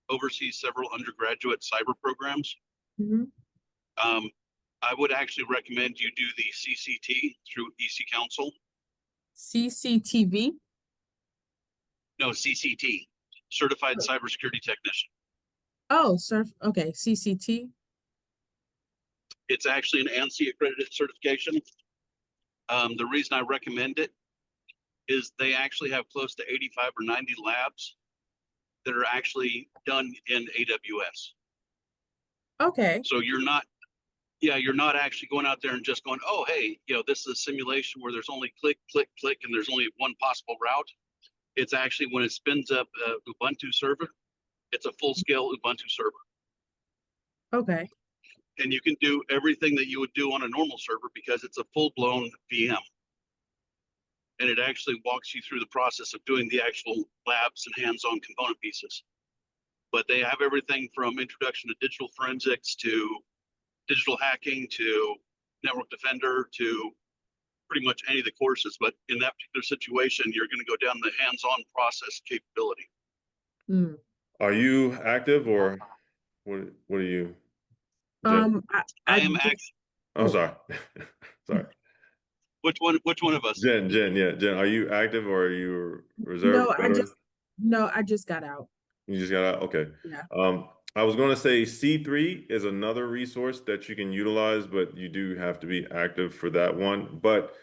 oversee several undergraduate cyber programs. mhm. I would actually recommend you do the CCT through EC Council. CCTV. No, CCT, Certified Cybersecurity Technician. Oh, okay, CCT. It's actually an ANSI accredited certification. The reason I recommend it is they actually have close to 85 or 90 labs that are actually done in AWS. Okay. So you're not actually going out there and just going, oh, hey, this is a simulation where there's only click, click, click, and there's only one possible route. It's actually when it spins up Ubuntu server, it's a full-scale Ubuntu server. Okay. And you can do everything that you would do on a normal server because it's a full-blown VM. And it actually walks you through the process of doing the actual labs and hands-on component pieces. But they have everything from introduction to digital forensics to digital hacking to network defender to pretty much any of the courses, but in that particular situation, you're going to go down the hands-on process capability. Mm. Are you active or what are you? Jen? I am just- active. Oh, sorry. Sorry. Which one of us? Jen, yeah. Jen, are you active or are you reserve? No, I just got out. You just got out? Okay. Yeah. I was going to say C3 is another resource that you can utilize, but you do have to be active for that one. But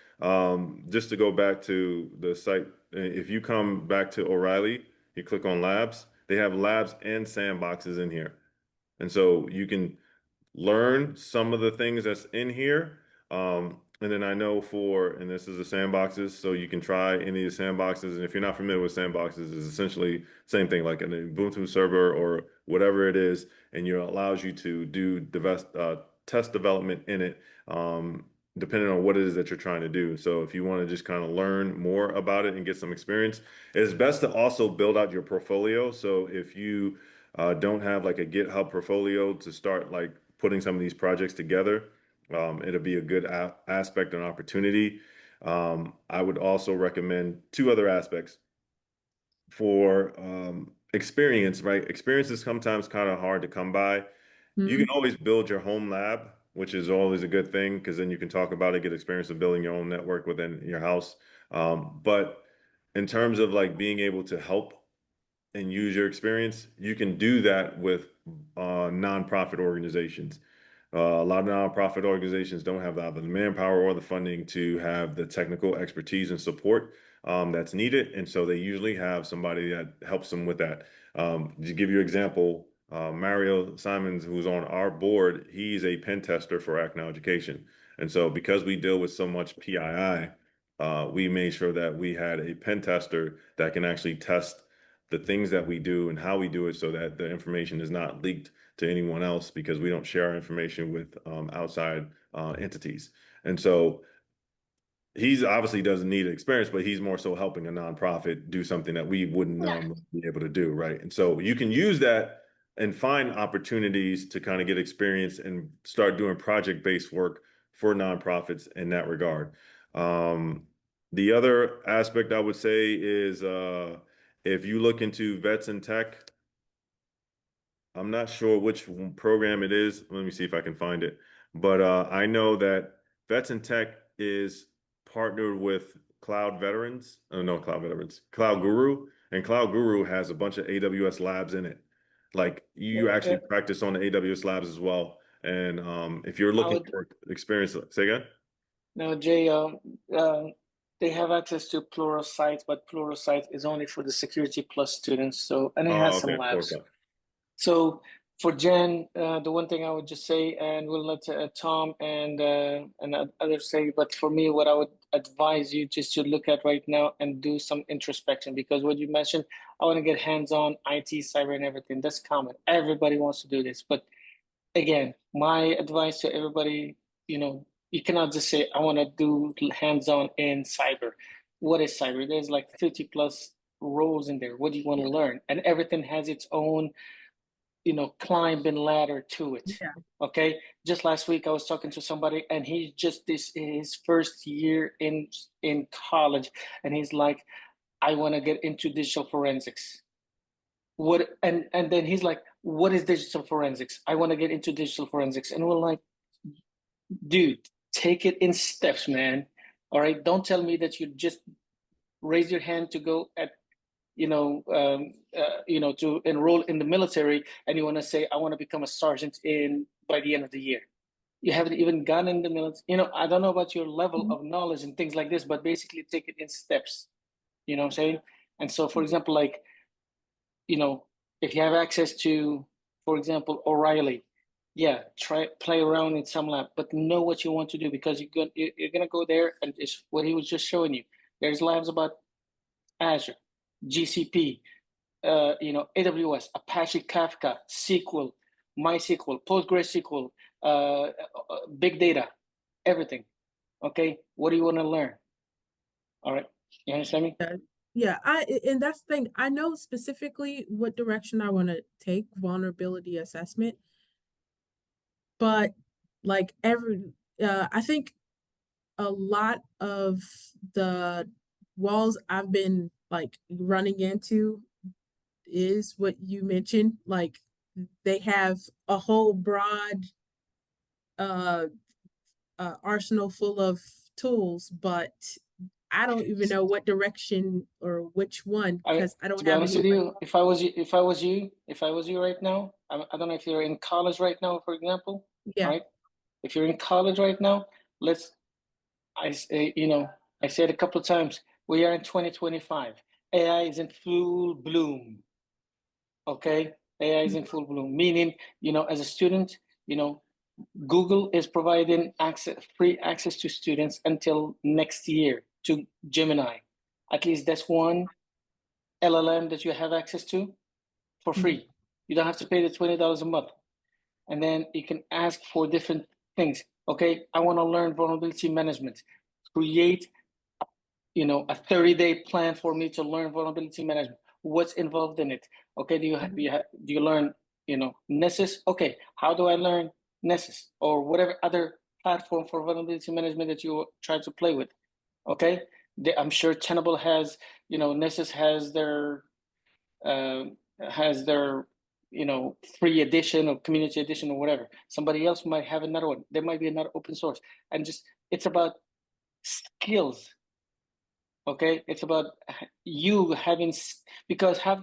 just to go back to the site, if you come back to O'Reilly, you click on labs, they have labs and sandboxes in here. And so you can learn some of the things that's in here. And then I know and this is the sandboxes, so you can try any of the sandboxes. And if you're not familiar with sandboxes, it's essentially same thing like an Ubuntu server or whatever it is, and it allows you to do test development in it, depending on what it is that you're trying to do. So if you want to just kind of learn more about it and get some experience, it's best to also build out your portfolio. So if you don't have like a GitHub portfolio to start like putting some of these projects together, it'll be a good aspect and opportunity. I would also recommend two other aspects for experience, right? Experience is sometimes kind of hard to come by. You can always build your home lab, which is always a good thing because then you can talk about it, get experience of building your own network within your house. But in terms of like being able to help and use your experience, you can do that with nonprofit organizations. A lot of nonprofit organizations don't have either the manpower or the funding to have the technical expertise and support that's needed. And so they usually have somebody that helps them with that. To give you an example, Mario Simons, who's on our board, he's a pen tester for Act Education. And so because we deal with so much PII, we made sure that we had a pen tester that can actually test the things that we do and how we do it so that the information is not leaked to anyone else because we don't share our information with outside entities. And so he's obviously doesn't need experience, but he's more so helping a nonprofit do something that we wouldn't be able to do, right? And so you can use that and find opportunities to kind of get experience and start doing project-based work for nonprofits in that regard. The other aspect I would say is if you look into Vets in Tech, I'm not sure which program it is. Let me see if I can find it. But I know that Vets in Tech is partnered with Cloud Veterans. Oh, no, Cloud Veterans. Cloud Guru. And Cloud Guru has a bunch of AWS labs in it. Like you actually practice on the AWS labs as well. And if you're looking for experience, say again? No, Jay, they have access to Pluralsight, but Pluralsight is only for the Security Plus students. So, and it has some labs. So for Jen, the one thing I would just say, and we'll let Tom and others say, but for me, what I would advise you just to look at right now and do some introspection, because what you mentioned, I want to get hands-on IT, cyber, and everything. That's common. Everybody wants to do this. But again, my advice to everybody, you cannot just say, I want to do hands-on in cyber. What is cyber? There's like 50 plus roles in there. What do you want to learn? And everything has its own, climb and ladder to it. Yeah. Okay. Just last week, I was talking to somebody and this is his first year in college. And he's like, I want to get into digital forensics. And then he's like, what is digital forensics? I want to get into digital forensics. And we're like, dude, take it in steps, man. All right. Don't tell me that you just raise your hand to go at, to enroll in the military and you want to say, I want to become a sergeant by the end of the year. You haven't even gotten in the military. I don't know about your level of knowledge and things like this, but basically take it in steps. You know what I'm saying? And so, for example, like, if you have access to, for example, O'Reilly, play around in some lab, but know what you want to do because you're gonna go there and it's what he was just showing you. There's labs about Azure, GCP, AWS, Apache Kafka, SQL, MySQL, PostgreSQL, big data, everything. Okay, what do you want to learn? All right, you understand me? Yeah, and that's the thing. I know specifically what direction I want to take, vulnerability assessment. But like I think a lot of the walls I've been like running into is what you mentioned. Like they have a whole broad uh, arsenal full of tools, but I don't even know what direction or which one I mean, because I to don't be have honest any. with you, if I was you right now, I don't know if you're in college right now, for example, Yeah. right? If you're in college right now, I say, I said a couple of times, we are in 2025. AI is in full bloom. Okay, AI is in full bloom, meaning, as a student, Google is providing free access to students until next year to Gemini. At least that's one LLM that you have access to for free. You don't have to pay the $20 a month. And then you can ask for different things. Okay, I want to learn vulnerability management. Create, a 30-day plan for me to learn vulnerability management. What's involved in it? Okay, do you learn, Nessus? Okay, how do I learn Nessus or whatever other platform for vulnerability management that you try to play with? Okay, I'm sure Tenable has, Nessus has their free edition or community edition or whatever. Somebody else might have another one. There might be another open source, and it's about skills. Okay, it's about you having, because have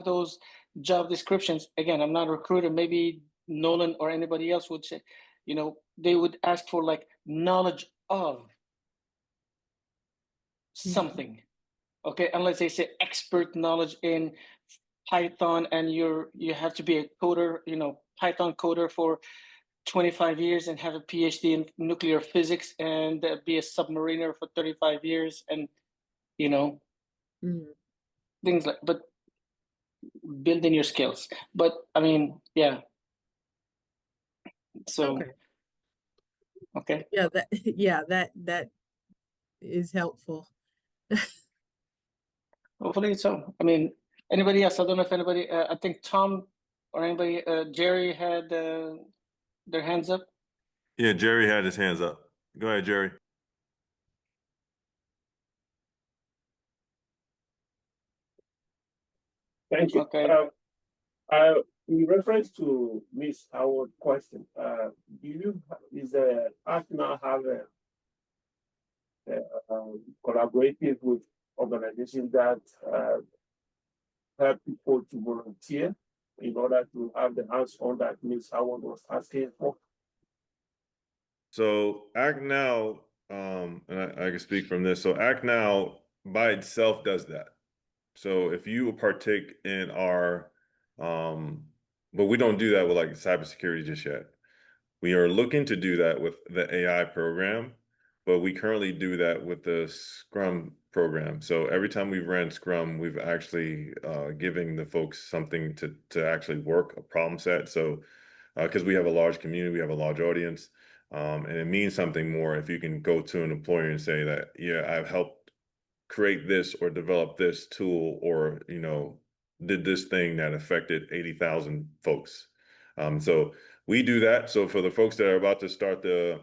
those job descriptions. Again, I'm not a recruiter. Maybe Nolan or anybody else would say, they would ask for like knowledge of something. Okay, unless they say expert knowledge in Python, and you have to be a coder, Python coder for 25 years and have a PhD in nuclear physics and be a submariner for 35 years and things like, but building your skills. But I mean, yeah. So okay. Yeah, that is helpful. Hopefully so. I mean, anybody else? I don't know if anybody. I think Tom or anybody. Jerry had their hands up. Yeah, Jerry had his hands up. Go ahead, Jerry. Thank you. Okay. In reference to Miss Howard's question, is ACNA have collaborative with organizations that help people to volunteer in order to have the hands-on that Miss Howard was asking for? So Act Now, and I can speak from this. So Act Now by itself does that. So if you partake in our, but we don't do that with like cybersecurity just yet. We are looking to do that with the AI program, but we currently do that with the Scrum program. So every time we've ran Scrum, we've actually giving the folks something to actually work a problem set. So because we have a large community, we have a large audience, and it means something more if you can go to an employer and say that, yeah, I've helped create this or develop this tool or, did this thing that affected 80,000 folks. So we do that. So for the folks that are about to start the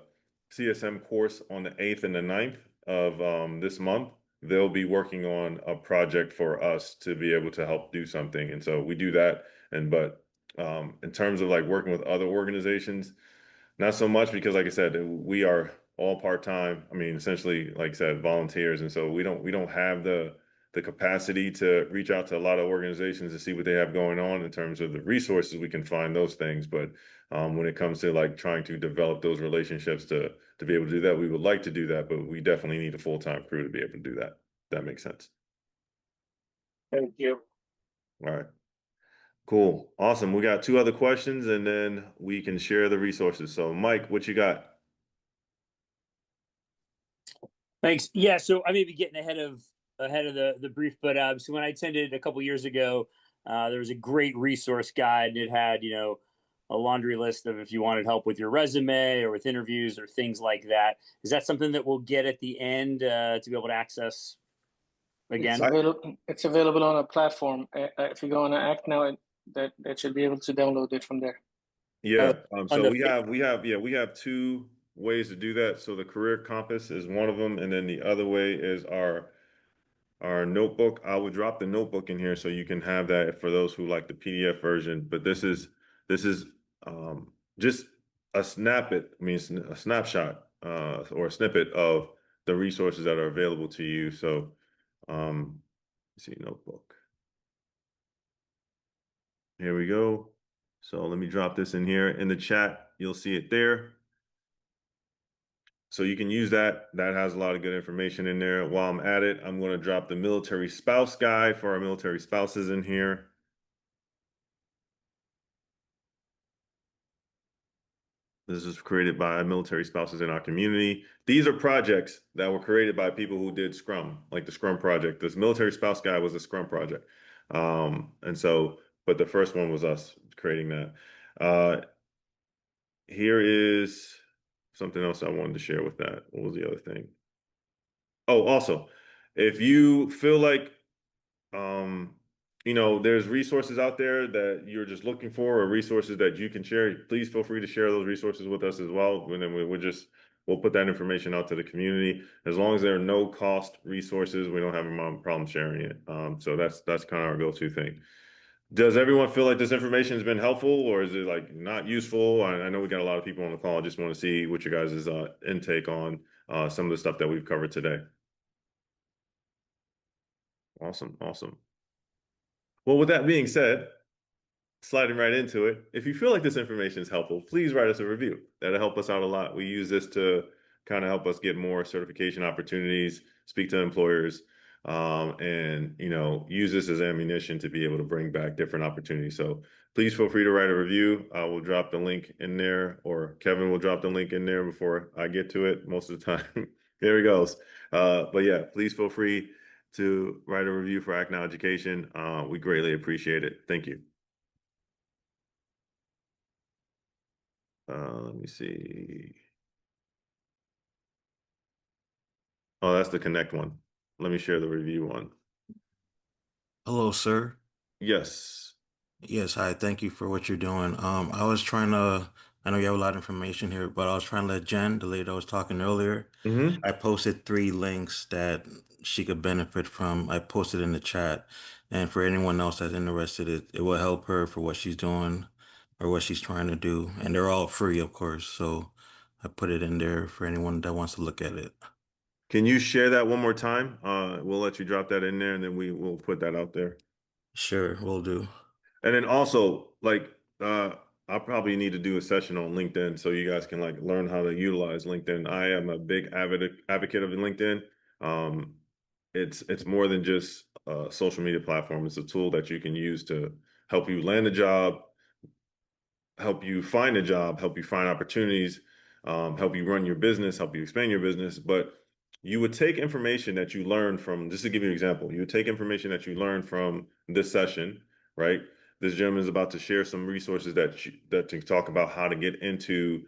CSM course on the 8th and the 9th of this month, they'll be working on a project for us to be able to help do something. And so we do that. But in terms of like working with other organizations, not so much because, like I said, we are all part-time. I mean, essentially, like I said, volunteers, and so we don't have the capacity to reach out to a lot of organizations to see what they have going on in terms of the resources. We can find those things, but when it comes to like trying to develop those relationships to be able to do that, we would like to do that, but we definitely need a full-time crew to be able to do that. That makes sense. Thank you. All right. Cool. Awesome. We got 2 other questions and then we can share the resources. So Mike, what you got? Thanks. Yeah, so I may be getting ahead of the brief, but so when I attended a couple years ago, there was a great resource guide, and it had a laundry list of if you wanted help with your resume or with interviews or things like that. Is that something that we'll get at the end to be able to access again? It's available on a platform. If you go on Act Now, that should be able to download it from there. Yeah. So we have 2 ways to do that. So the career compass is one of them, and then the other way is our notebook. I will drop the notebook in here so you can have that for those who like the PDF version. But this is just a a snapshot or a snippet of the resources that are available to you. So let's see, notebook. Here we go. So let me drop this in here in the chat. You'll see it there. So you can use that. That has a lot of good information in there. While I'm at it, I'm going to drop the military spouse guide for our military spouses in here. This is created by military spouses in our community. These are projects that were created by people who did Scrum, like the Scrum project. This military spouse guide was a Scrum project. But the first one was us creating that. Here is something else I wanted to share with that. What was the other thing? Oh, also, if you feel like, there's resources out there that you're just looking for or resources that you can share, please feel free to share those resources with us as well. And then we'll put that information out to the community. As long as there are no cost resources, we don't have a problem sharing it. So that's kind of our go-to thing. Does everyone feel like this information has been helpful, or is it like not useful? I know we got a lot of people on the call. I just want to see what your guys' intake on some of the stuff that we've covered today. Awesome. Well, with that being said, sliding right into it, if you feel like this information is helpful, please write us a review. That'll help us out a lot. We use this to kind of help us get more certification opportunities, speak to employers, and use this as ammunition to be able to bring back different opportunities. So please feel free to write a review. We'll drop the link in there, or Kevin will drop the link in there before I get to it most of the time. There he goes. But yeah, please feel free to write a review for Act Now Education. We greatly appreciate it. Thank you. Let me see. Oh, that's the Connect one. Let me share the review one. Hello, sir. Yes. Yes, hi. Thank you for what you're doing. I was trying to, I know you have a lot of information here, but I was trying to let Jen, the lady that was talking earlier, I posted 3 links that she could benefit from. I posted in the chat. And for anyone else that's interested, it will help her for what she's doing or what she's trying to do. And they're all free, of course. So I put it in there for anyone that wants to look at it. Can you share that one more time? We'll let you drop that in there, and then we'll put that out there. Sure, will do. And then also, I'll probably need to do a session on LinkedIn so you guys can learn how to utilize LinkedIn. I am a big advocate of LinkedIn. It's more than just a social media platform. It's a tool that you can use to help you land a job, help you find a job, help you find opportunities, help you run your business, help you expand your business. But you would take information that you learned from, just to give you an example, you would take information that you learned from this session, right? This gentleman is about to share some resources that to talk about how to get into,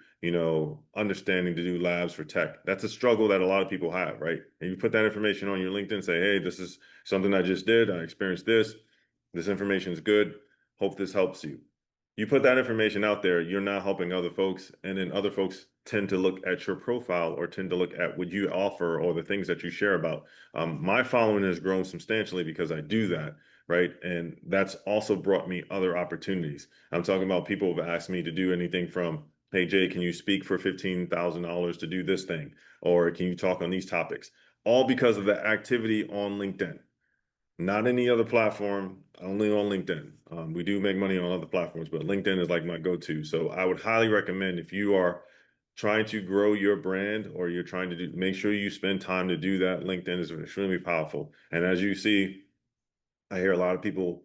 understanding to do labs for tech. That's a struggle that a lot of people have, right? And you put that information on your LinkedIn, say, hey, this is something I just did. I experienced this. This information is good. Hope this helps you. You put that information out there, you're not helping other folks, and then other folks tend to look at your profile or tend to look at what you offer or the things that you share about. My following has grown substantially because I do that, right? And that's also brought me other opportunities. I'm talking about people who've asked me to do anything from, hey, Jay, can you speak for $15,000 to do this thing? Or can you talk on these topics? All because of the activity on LinkedIn. Not any other platform, only on LinkedIn. We do make money on other platforms, but LinkedIn is like my go-to. So I would highly recommend, if you are trying to grow your brand or you're trying to make sure you spend time to do that. LinkedIn is extremely powerful. And as you see, I hear a lot of people,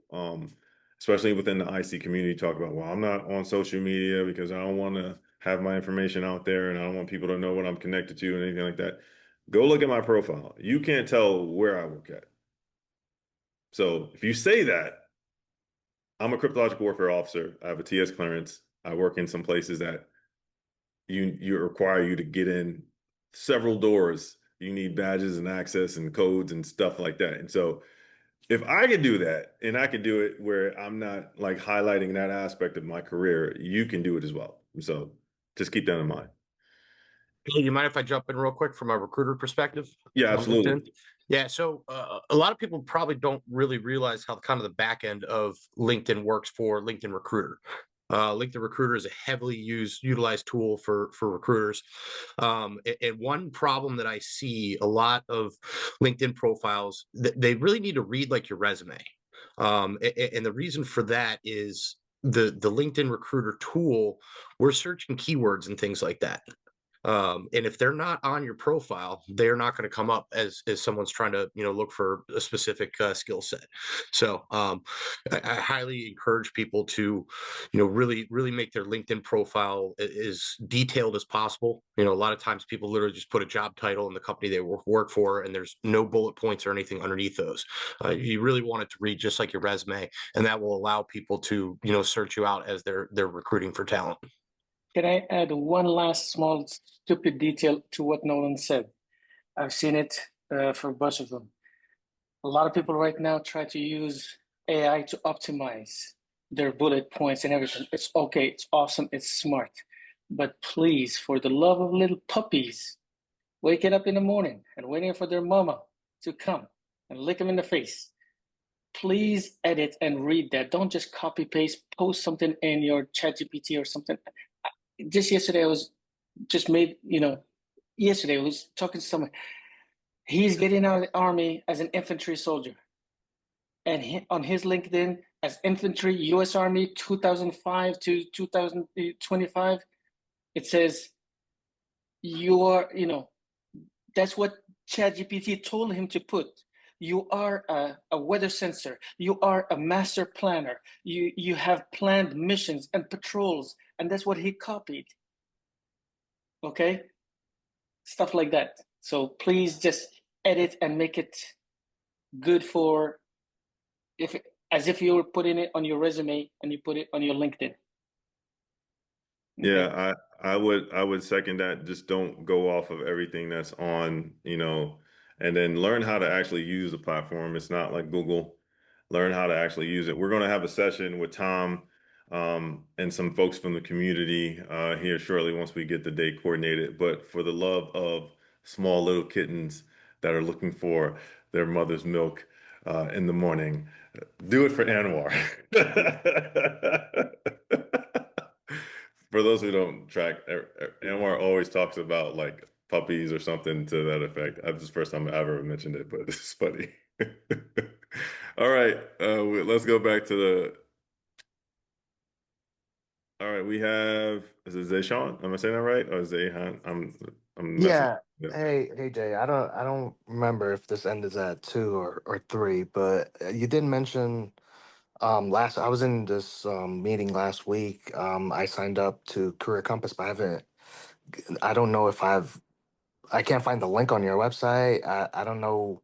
especially within the IC community, talk about, well, I'm not on social media because I don't want to have my information out there and I don't want people to know what I'm connected to and anything like that. Go look at my profile. You can't tell where I work at. So if you say that, I'm a cryptological warfare officer. I have a TS clearance. I work in some places that you require you to get in several doors. You need badges and access and codes and stuff like that. And so if I could do that, and I could do it where I'm not highlighting that aspect of my career, you can do it as well. So just keep that in mind. Hey, you mind if I jump in real quick from a recruiter perspective? Yeah, on absolutely. LinkedIn? Yeah, so a lot of people probably don't really realize how kind of the back end of LinkedIn works for LinkedIn Recruiter. LinkedIn Recruiter is a heavily utilized tool for recruiters. And one problem that I see a lot of LinkedIn profiles, they really need to read like your resume. And the reason for that is the LinkedIn Recruiter tool, we're searching keywords and things like that. And if they're not on your profile, they're not going to come up as someone's trying to look for a specific skill set. So I highly encourage people to really make their LinkedIn profile as detailed as possible. A lot of times people literally just put a job title and the company they work for, and there's no bullet points or anything underneath those. You really want it to read just like your resume, and that will allow people to search you out as they're recruiting for talent. Can I add one last small stupid detail to what Nolan said? I've seen it for both of them. A lot of people right now try to use AI to optimize their bullet points and everything. It's okay, it's awesome, it's smart. But please, for the love of little puppies, waking up in the morning and waiting for their mama to come and lick them in the face. Please edit and read that. Don't just copy paste, post something in your ChatGPT or something. Just yesterday, I was yesterday I was talking to someone. He's getting out of the army as an infantry soldier. And on his LinkedIn, as infantry, U.S. Army, 2005 to 2025, it says, that's what ChatGPT told him to put. You are a weather sensor. You are a master planner. You have planned missions and patrols. And that's what he copied. Okay? Stuff like that. So please just edit and make it good for as if you were putting it on your resume and you put it on your LinkedIn. Okay? Yeah, I would second that. Just don't go off of everything that's on, and then learn how to actually use the platform. It's not like Google. Learn how to actually use it. We're going to have a session with Tom and some folks from the community here shortly once we get the date coordinated. But for the love of small little kittens that are looking for their mother's milk in the morning, do it for Anwar. For those who don't track, Anwar always talks about like puppies or something to that effect. That's the first time I ever mentioned it, but it's funny. All right, let's go back to the. All right, we have. Is it Zayshawn? Am I saying that right? Or Zayhan? I'm messing. Yeah. Hey Jay. I don't remember if this ended at 2 or 3, but you did mention last. I was in this meeting last week. I signed up to Career Compass, but I don't know if I can't find the link on your website. I don't know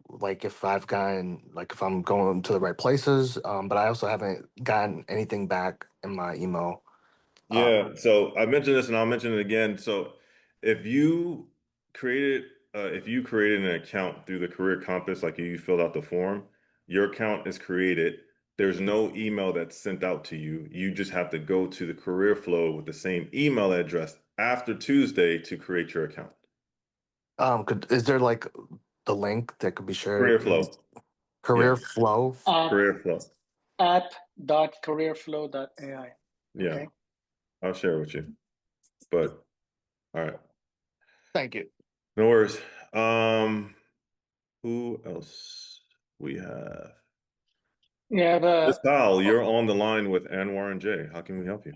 like if if I'm going to the right places. But I also haven't gotten anything back in my email. Yeah, so I mentioned this and I'll mention it again. So if you created an account through the Career Compass, like you filled out the form, your account is created. There's no email that's sent out to you. You just have to go to the career flow with the same email address after Tuesday to create your account. Is there like the link that could be Career shared? flow. Career Yeah. flow. Career flow. App.careerflow.ai. Yeah. Okay. I'll share with you. But all right. Thank you. No worries. Who else we have? Yeah, Miss Kyle, you're on the line with Anwar and Jay. How can we help you?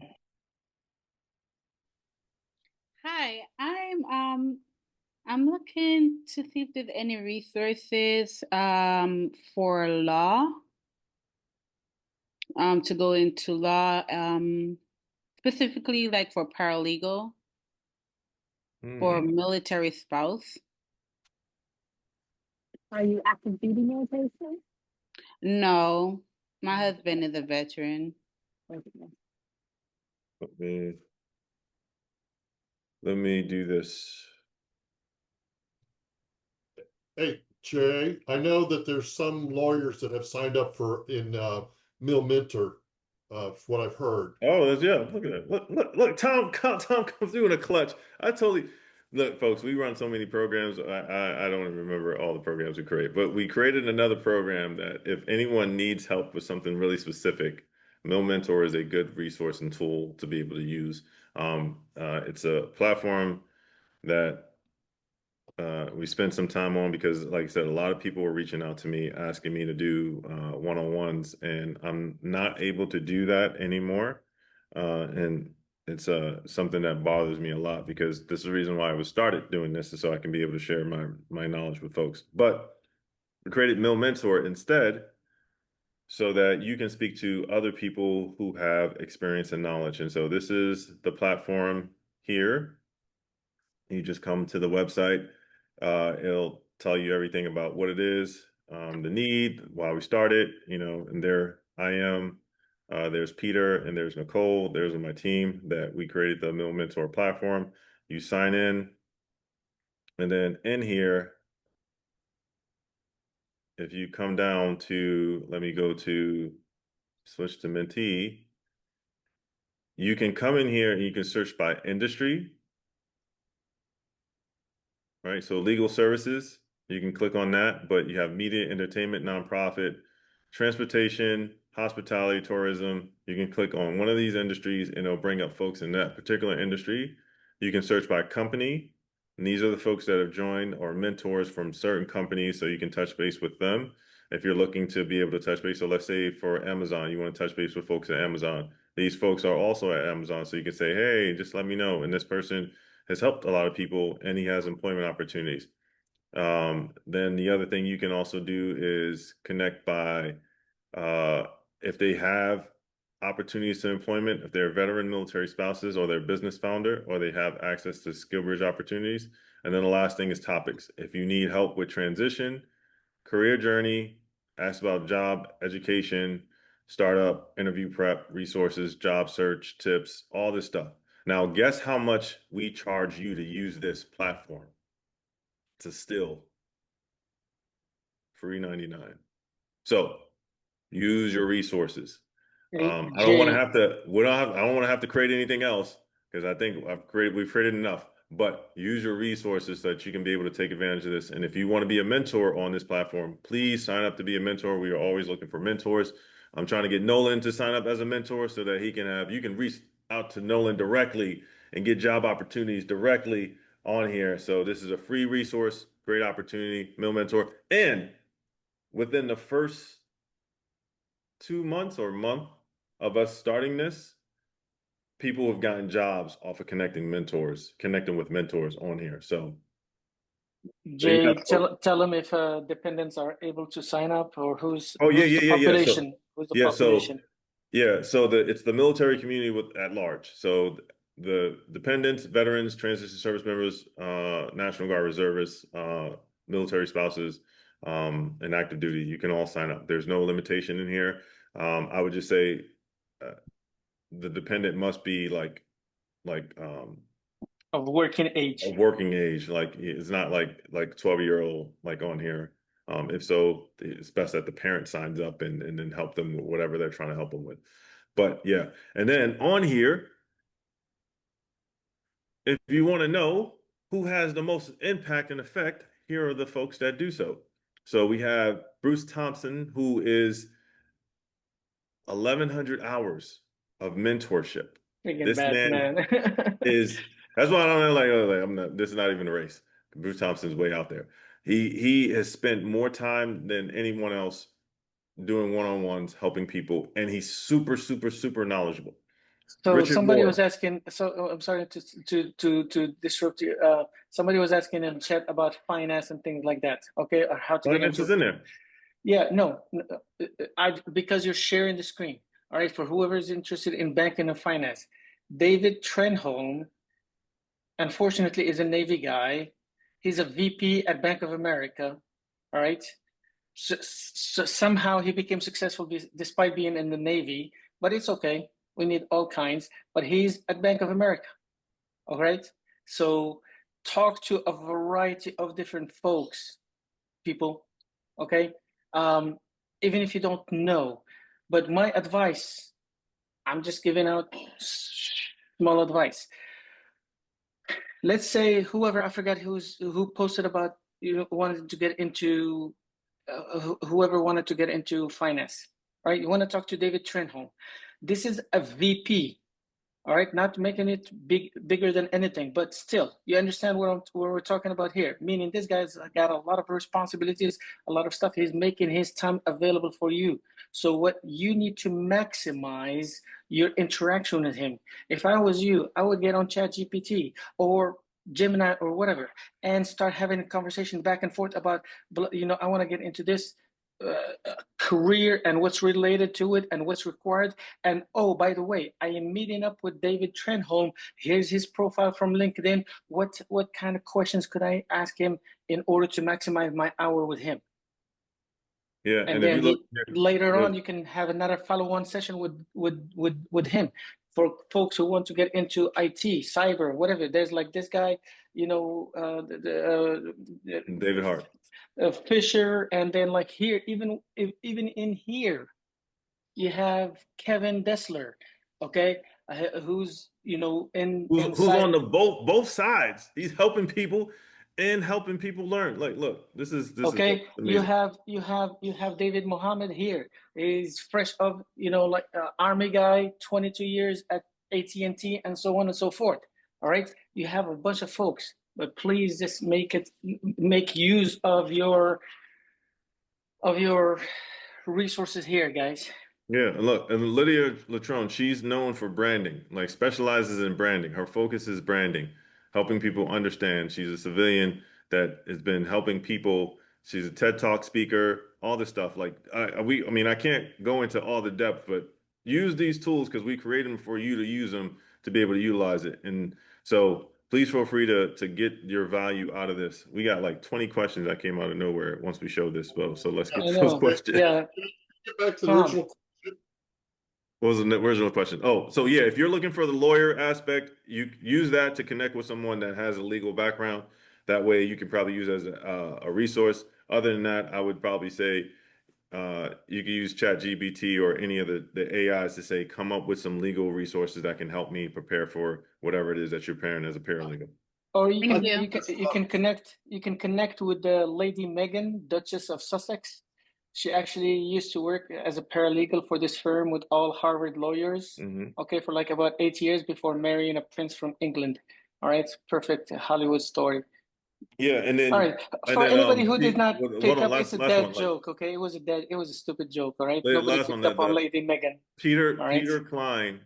Hi, I'm looking to see if there's any resources for law, to go into law, specifically like for paralegal or military spouse. Are you active duty military? No, my husband is a veteran. Let me do this. Hey, Jay, I know that there's some lawyers that have signed up in Mill Mentor, what I've heard. Oh, yeah, look at that. Look, Tom comes through in a clutch. I totally, Look, folks, we run so many programs. I don't even remember all the programs we create, but we created another program that if anyone needs help with something really specific, Mill Mentor is a good resource and tool to be able to use. It's a platform that we spent some time on because, like I said, a lot of people were reaching out to me asking me to do one-on-ones, and I'm not able to do that anymore. And it's something that bothers me a lot because this is the reason why I was started doing this, is so I can be able to share my knowledge with folks. But we created Mill Mentor instead, so that you can speak to other people who have experience and knowledge. And so this is the platform here. You just come to the website. It'll tell you everything about what it is, the need, why we started, and there I am. There's Peter and there's Nicole. There's my team that we created the Mill Mentor platform. You sign in, and then in here, if you come down to, let me go to switch to Mentee, you can come in here and you can search by industry. Right, so legal services, you can click on that, but you have media, entertainment, nonprofit, transportation, hospitality, tourism. You can click on one of these industries and it'll bring up folks in that particular industry. You can search by company, and these are the folks that have joined or mentors from certain companies, so you can touch base with them if you're looking to be able to touch base. So let's say for Amazon, you want to touch base with folks at Amazon. These folks are also at Amazon, so you can say, hey, just let me know. And this person has helped a lot of people and he has employment opportunities. Then the other thing you can also do is connect by if they have opportunities to employment, if they're veteran military spouses or they're business founder or they have access to skill bridge opportunities. And then the last thing is topics. If you need help with transition, career journey, ask about job, education, startup, interview prep, resources, job search, tips, all this stuff. Now, guess how much we charge you to use this platform? It's still free 99. So use your resources. I don't want to have to. I don't want to have to create anything else because I think we've created enough. But use your resources so that you can be able to take advantage of this. And if you want to be a mentor on this platform, please sign up to be a mentor. We are always looking for mentors. I'm trying to get Nolan to sign up as a mentor so that you can reach out to Nolan directly and get job opportunities directly on here. So this is a free resource, great opportunity, Mill Mentor. And within the first 2 months or month of us starting this, people have gotten jobs off of connecting with mentors on here. So Jay, tell them if dependents are able to sign up or who's the population. Who's the population? So it's the military community at large. So the dependents, veterans, transition service members, National Guard reservists, military spouses, and active duty, you can all sign up. There's no limitation in here. I would just say the dependent must be like of working age. Like it's not like 12-year-old like on here. If so, it's best that the parent signs up and then help them with whatever they're trying to help them with. But yeah, and then on here, if you want to know who has the most impact and effect, here are the folks that do so. So we have Bruce Thompson, who is 1,100 hours of mentorship. This man is, that's why I don't like, this is not even a race. Bruce Thompson's way out there. He has spent more time than anyone else doing one-on-ones, helping people, and he's super, super, super knowledgeable. So Richard somebody Moore. was asking, I'm sorry to disrupt you. Somebody was asking in chat about finance and things like that. Okay, or how to Finance is in there. Yeah, no, because you're sharing the screen. All right, for whoever is interested in banking and finance, David Trenholm, unfortunately, is a Navy guy. He's a VP at Bank of America. All right, so somehow he became successful despite being in the Navy, but it's okay. We need all kinds, but he's at Bank of America. All right, so talk to a variety of different people. Okay. Even if you don't know, but my advice, I'm just giving out small advice. let's say whoever, I forgot who posted about, wanted to get into, whoever wanted to get into finance, right? You want to talk to David Trenholm. This is a VP, all right, not making it bigger than anything, but still, you understand what we're talking about here. Meaning, this guy's got a lot of responsibilities, a lot of stuff. He's making his time available for you. So, what you need to maximize your interaction with him. If I was you, I would get on ChatGPT or Gemini or whatever, and start having a conversation back and forth about, I want to get into this career and what's related to it and what's required. And oh, by the way, I am meeting up with David Trenholm. Here's his profile from LinkedIn. What kind of questions could I ask him in order to maximize my hour with him? Yeah, and if you then look later on, you can have another follow-on session with him. For folks who want to get into IT, cyber, whatever, there's like this guy, David Hart. Fisher, and then like here, even in here, you have Kevin Dessler, okay, who's who's on the both sides. He's helping people and helping people learn. Like, look, this is okay. amazing. You have David Mohammed here. He's fresh of like Army guy, 22 years at AT&T, and so on and so forth. All right, you have a bunch of folks, but please just make use of your resources here, guys. Yeah, look, and Lydia Latrone, she's known for branding, like specializes in branding. Her focus is branding, helping people understand. She's a civilian that has been helping people. She's a TED Talk speaker, all this stuff. Like I mean, I can't go into all the depth, but use these tools because we create them for you to use them to be able to utilize it. And so please feel free to get your value out of this. We got like 20 questions that came out of nowhere once we showed this. Well, so let's get to those questions. Yeah. Get back to the original. What was the original question? Oh, so yeah, if you're looking for the lawyer aspect, you use that to connect with someone that has a legal background. That way you can probably use it as a resource. Other than that, I would probably say you can use ChatGPT or any of the AIs to say, come up with some legal resources that can help me prepare for whatever it is that you're preparing as a paralegal. Or you can connect with the Lady Megan, Duchess of Sussex. She actually used to work as a paralegal for this firm with all Harvard lawyers, okay, for like about 8 years before marrying a prince from England. All right, perfect Hollywood story. Yeah, and then all right, for anybody who did not pick up, it's a dead joke, okay? It was a stupid joke, all right? Nobody picked up on Lady Megan. Peter Klein,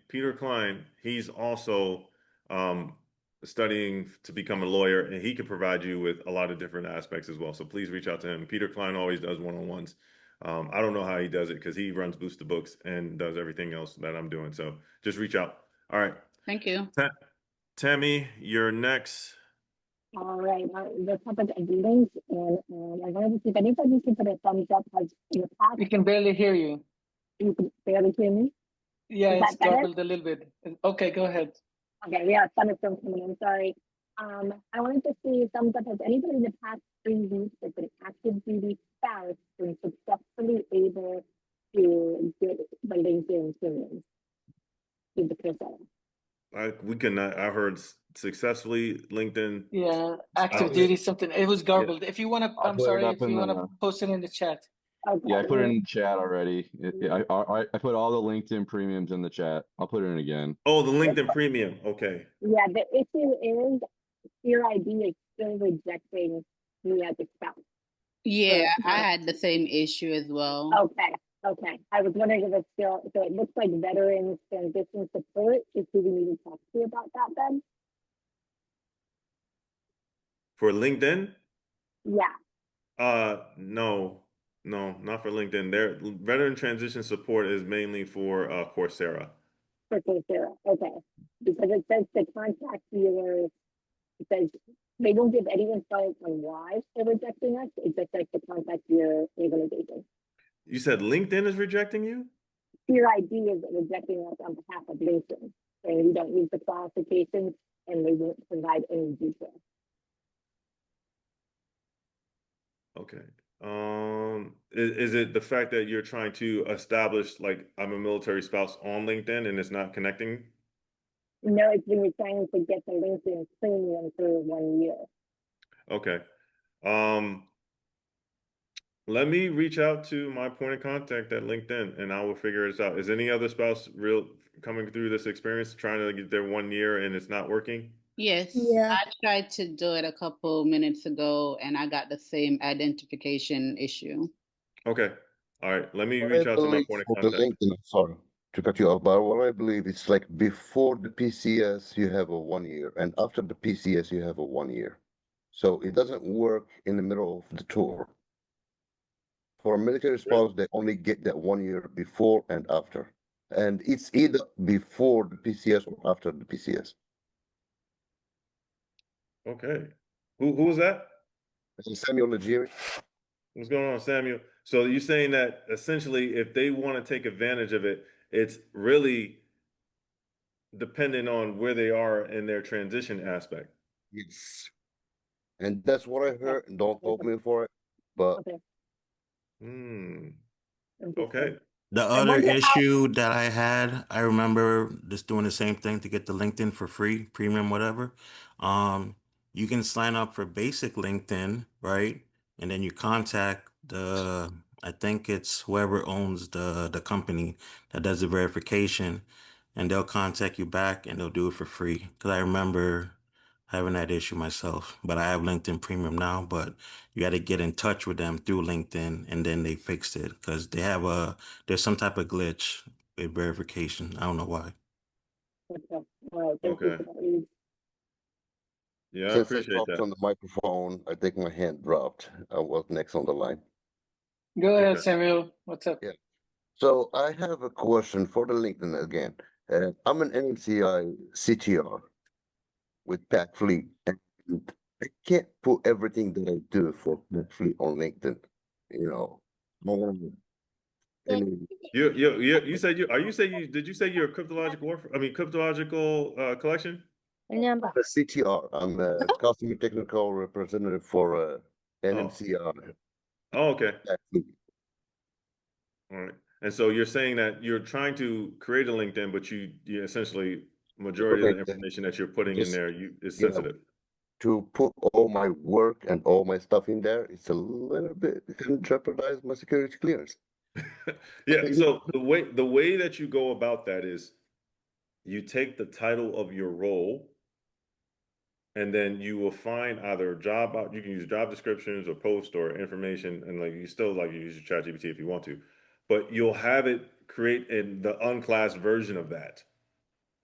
he's also studying to become a lawyer, and he can provide you with a lot of different aspects as well. So please reach out to him. Peter Klein always does one-on-ones. I don't know how he does it because he runs Boost the Books and does everything else that I'm doing. So just reach out. All right. Thank you. Tammy, you're next. All right. The topic of links, and I wanted to see if anybody can put a thumbs up. Has in the past, we can barely hear you. You can barely hear me? Yeah, it's garbled a little bit. Okay, go ahead. Okay, yeah, thunderstorm coming in. Sorry. I wanted to see thumbs up. Has anybody in the past 3 weeks that's an active duty spouse been successfully able to get the LinkedIn premium? Give the person. I heard successfully LinkedIn. Yeah, active duty something. It was garbled. If you want to, I'm sorry. If you want to post it in the chat. Okay. Yeah, I put it in the chat already. I put all the LinkedIn premiums in the chat. I'll put it in again. Oh, the LinkedIn premium. Okay. Yeah, the issue is your ID is still rejecting me as a spouse. Yeah, I had the same issue as well. Okay. I was wondering if it's still, so it looks like veterans transition support is who we need to talk to about that then. For LinkedIn? Yeah. No, not for LinkedIn. Their veteran transition support is mainly for Coursera. For Coursera, okay. Because it says to contact your, it says they don't give any insight on why they're rejecting us. It just says to contact your organization. You said LinkedIn is rejecting you? Your ID is rejecting us on behalf of LinkedIn, and we don't use the qualifications, and they won't provide any details. Okay. Is it the fact that you're trying to establish, like, I'm a military spouse on LinkedIn and it's not connecting? No, it's when you're trying to get the LinkedIn premium for 1 year. Okay. Let me reach out to my point of contact at LinkedIn and I will figure this out. Is any other spouse coming through this experience trying to get their 1 year and it's not working? Yes, Yeah. I tried to do it a couple minutes ago and I got the same identification issue. Okay. All right. Let me What I reach out to my believe point of for the contact. LinkedIn, sorry to cut you off, but what I believe it's like before the PCS you have a 1 year, and after the PCS you have a 1 year. So it doesn't work in the middle of the tour. For a military spouse, they only get that 1 year before and after, and it's either before the PCS or after the PCS. Okay. Who was that? And Samuel Legere. What's going on, Samuel? So you're saying that essentially if they want to take advantage of it, it's really depending on where they are in their transition aspect. Yes. And that's what I heard. And don't quote me for it, but Okay. Okay. The other issue that I had, I remember just doing the same thing to get the LinkedIn for free, premium, whatever. You can sign up for basic LinkedIn, right? And then you contact I think it's whoever owns the company that does the verification, and they'll contact you back and they'll do it for free. Because I remember having that issue myself, but I have LinkedIn Premium now, but you got to get in touch with them through LinkedIn and then they fixed it because there's some type of glitch with verification. I don't know why. Okay. Yeah, I since I appreciate talked that. on the microphone, I think my hand dropped. I was next on the line. Go ahead, Okay. Samuel. What's up? Yeah. So I have a question for the LinkedIn again. I'm an NMCI CTR with Pack Fleet, and I can't put everything that I do for Pack Fleet on LinkedIn. You know, I want any You said did you say you're a cryptological warfare? I mean cryptological collection? a CTR. I'm a customer technical representative for Oh. NMCI. Oh, okay. Pack Fleet. All right. And so you're saying that you're trying to create a LinkedIn, but you essentially majority of the information that you're putting in Just, there is you know, sensitive. to put all my work and all my stuff in there, it's a little bit, it can jeopardize my security clearance. Yeah. So the way that you go about that is you take the title of your role and then you will find either you can use job descriptions or post or information, and like you still like you use your chat GPT if you want to, but you'll have it create in the unclassed version of that.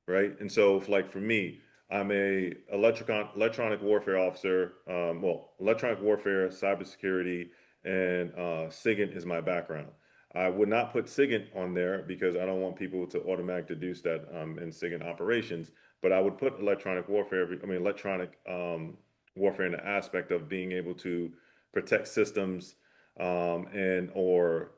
Right? And so, like for me, I'm a electronic warfare officer. Electronic warfare, cybersecurity, and SIGINT is my background. I would not put SIGINT on there because I don't want people to automatically deduce that I'm in SIGINT operations. But I would put electronic warfare. I mean, electronic warfare in the aspect of being able to protect systems and or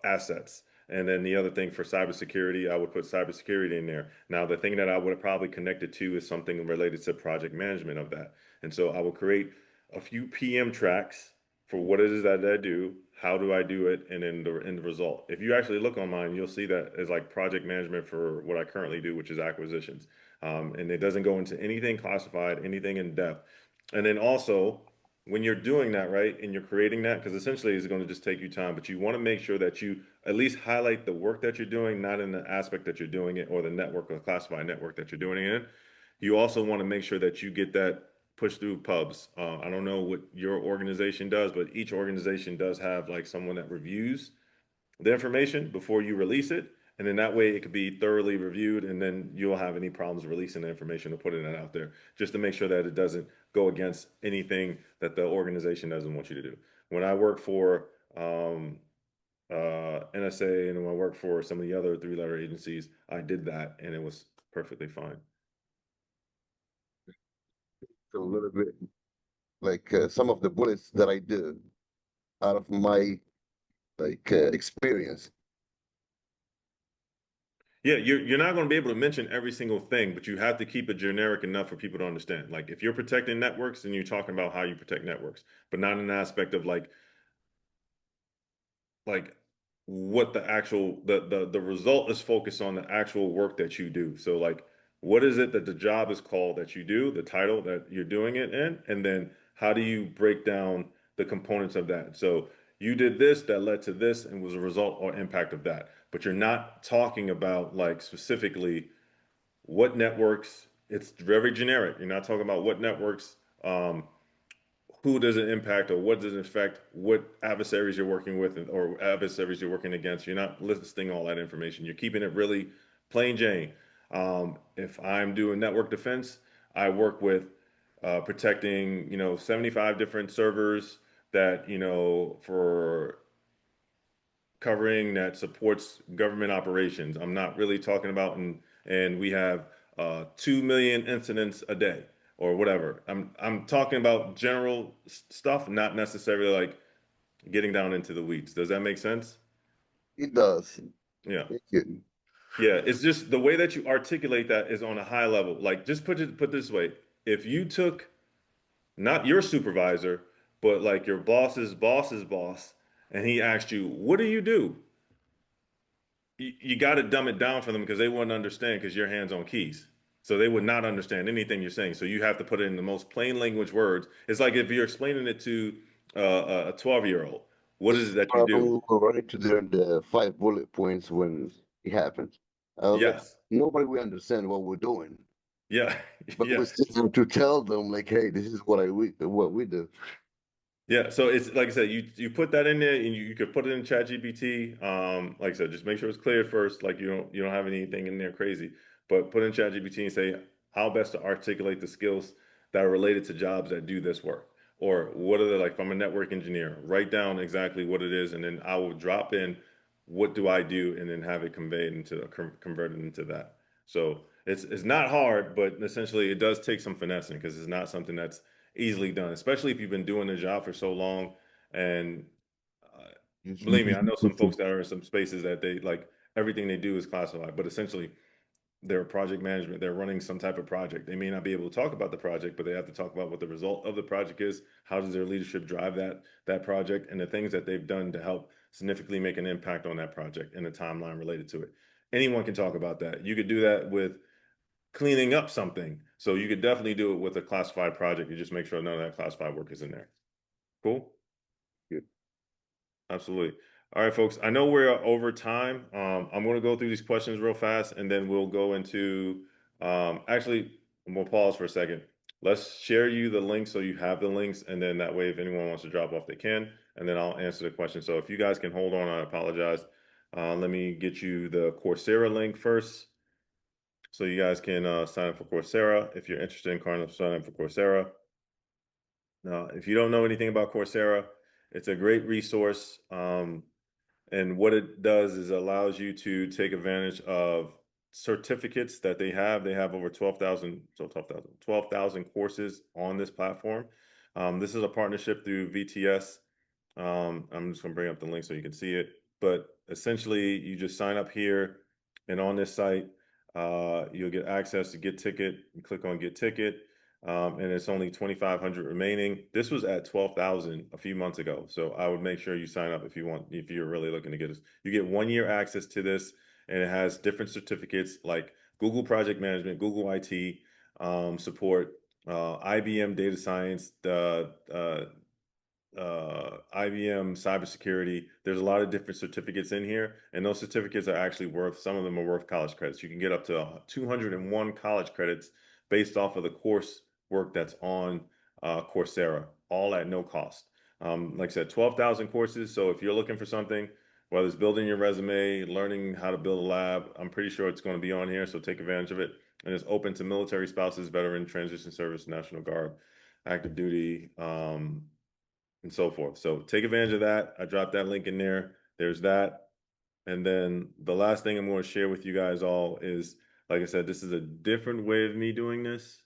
assets. And then the other thing for cybersecurity, I would put cybersecurity in there. Now, the thing that I would have probably connected to is something related to project management of that. And so I would create a few PM tracks for what it is that I do, how do I do it, and then the end result. If you actually look on mine, you'll see that as like project management for what I currently do, which is acquisitions. And it doesn't go into anything classified, anything in depth. And then also, when you're doing that, right, and you're creating that, because essentially it's going to just take you time, but you want to make sure that you at least highlight the work that you're doing, not in the aspect that you're doing it or the network or classified network that you're doing it in. You also want to make sure that you get that pushed through pubs. I don't know what your organization does, but each organization does have like someone that reviews the information before you release it. And then that way it could be thoroughly reviewed, and then you'll have any problems releasing the information or putting it out there just to make sure that it doesn't go against anything that the organization doesn't want you to do. When I work for NSA and when I worked for some of the other three-letter agencies, I did that and it was perfectly fine. A little bit like some of the bullets that I do out of my experience. Yeah, you're not going to be able to mention every single thing, but you have to keep it generic enough for people to understand. Like if you're protecting networks, then you're talking about how you protect networks, but not in an aspect of like what the actual the result is focused on the actual work that you do. So like What is it that the job is called that you do, the title that you're doing it in, and then how do you break down the components of that? So you did this that led to this and was a result or impact of that. But you're not talking about like specifically what networks. It's very generic. You're not talking about what networks, who does it impact, or what does it affect, what adversaries you're working with, or adversaries you're working against. You're not listing all that information. You're keeping it really plain Jane. If I'm doing network defense, I work with protecting, 75 different servers that, for covering that supports government operations. I'm not really talking about, and we have 2 million incidents a day or whatever. I'm talking about general stuff, not necessarily like getting down into the weeds. Does that make sense? It does. Yeah. Thank you. Yeah, it's just the way that you articulate that is on a high level. Like, just put this way: if you took not your supervisor, but like your boss's boss's boss, and he asked you, "What do you do?" You got to dumb it down for them because they wouldn't understand because your hands on keys. So they would not understand anything you're saying. So you have to put it in the most plain language words. It's like if you're explaining it to a 12-year-old, what is it that you do? Will go right to the 5 bullet points when it happens. Like, Yes. nobody will understand what we're doing, Yeah. but Yeah. we still have to tell them like, hey, this is what what we do. Yeah, so it's like I said, you put that in there, and you could put it in ChatGPT. Like I said, just make sure it's clear first, like you don't have anything in there crazy, but put in ChatGPT and say how best to articulate the skills that are related to jobs that do this work, or what are the, like, if I'm a network engineer, write down exactly what it is, and then I will drop in what do I do, and then have it converted into that. So it's not hard, but essentially it does take some finessing because it's not something that's easily done, especially if you've been doing the job for so long. And uh, believe me, I know some folks that are in some spaces that they like everything they do is classified, but essentially they're project management. They're running some type of project. They may not be able to talk about the project, but they have to talk about what the result of the project is. How does their leadership drive that project, and the things that they've done to help significantly make an impact on that project and the timeline related to it. Anyone can talk about that. You could do that with cleaning up something. So you could definitely do it with a classified project. You just make sure none of that classified work is in there. Cool? Good. Absolutely. All right, folks. I know we're over time. I'm going to go through these questions real fast, and then we'll go into. Actually, we'll pause for a second. Let's share you the links so you have the links, and then that way, if anyone wants to drop off, they can, and then I'll answer the question. So if you guys can hold on, I apologize. Let me get you the Coursera link first, so you guys can sign up for Coursera if you're interested in signing up for Coursera. Now, if you don't know anything about Coursera, it's a great resource. And what it does is allows you to take advantage of certificates that they have. They have over 12,000 courses on this platform. This is a partnership through VTS. I'm just going to bring up the link so you can see it. But essentially, you just sign up here, and on this site, you'll get access to Get Ticket. You click on Get Ticket, and it's only 2,500 remaining. This was at 12,000 a few months ago, so I would make sure you sign up if you're really looking to get this. You get 1 year access to this, and it has different certificates like Google Project Management, Google IT support, IBM Data Science, IBM cybersecurity. There's a lot of different certificates in here, and those certificates are actually some of them are worth college credits. You can get up to 201 college credits based off of the course work that's on Coursera, all at no cost. Like I said, 12,000 courses. So if you're looking for something, whether it's building your resume, learning how to build a lab, I'm pretty sure it's going to be on here. So take advantage of it. And it's open to military spouses, veteran, transition service, National Guard, active duty, and so forth. So take advantage of that. I dropped that link in there. There's that. And then the last thing I'm going to share with you guys all is, like I said, this is a different way of me doing this.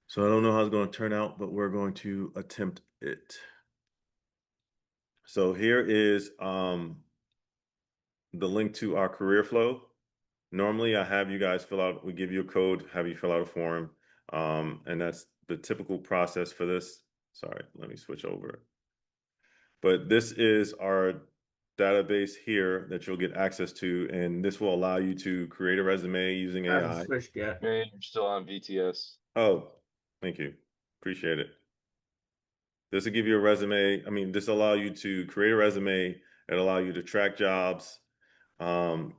So I don't know how it's going to turn out, but we're going to attempt it. So here is the link to our career flow. Normally I have you guys we give you a code, have you fill out a form. And that's the typical process for this. Sorry, let me switch over. But this is our database here that you'll get access to, and this will allow you to create a resume using I haven't AI. switched yet. Man, you're still on VTS. Oh, thank you. Appreciate it. This will give you a resume. I mean, this will allow you to create a resume. It'll allow you to track jobs. It'll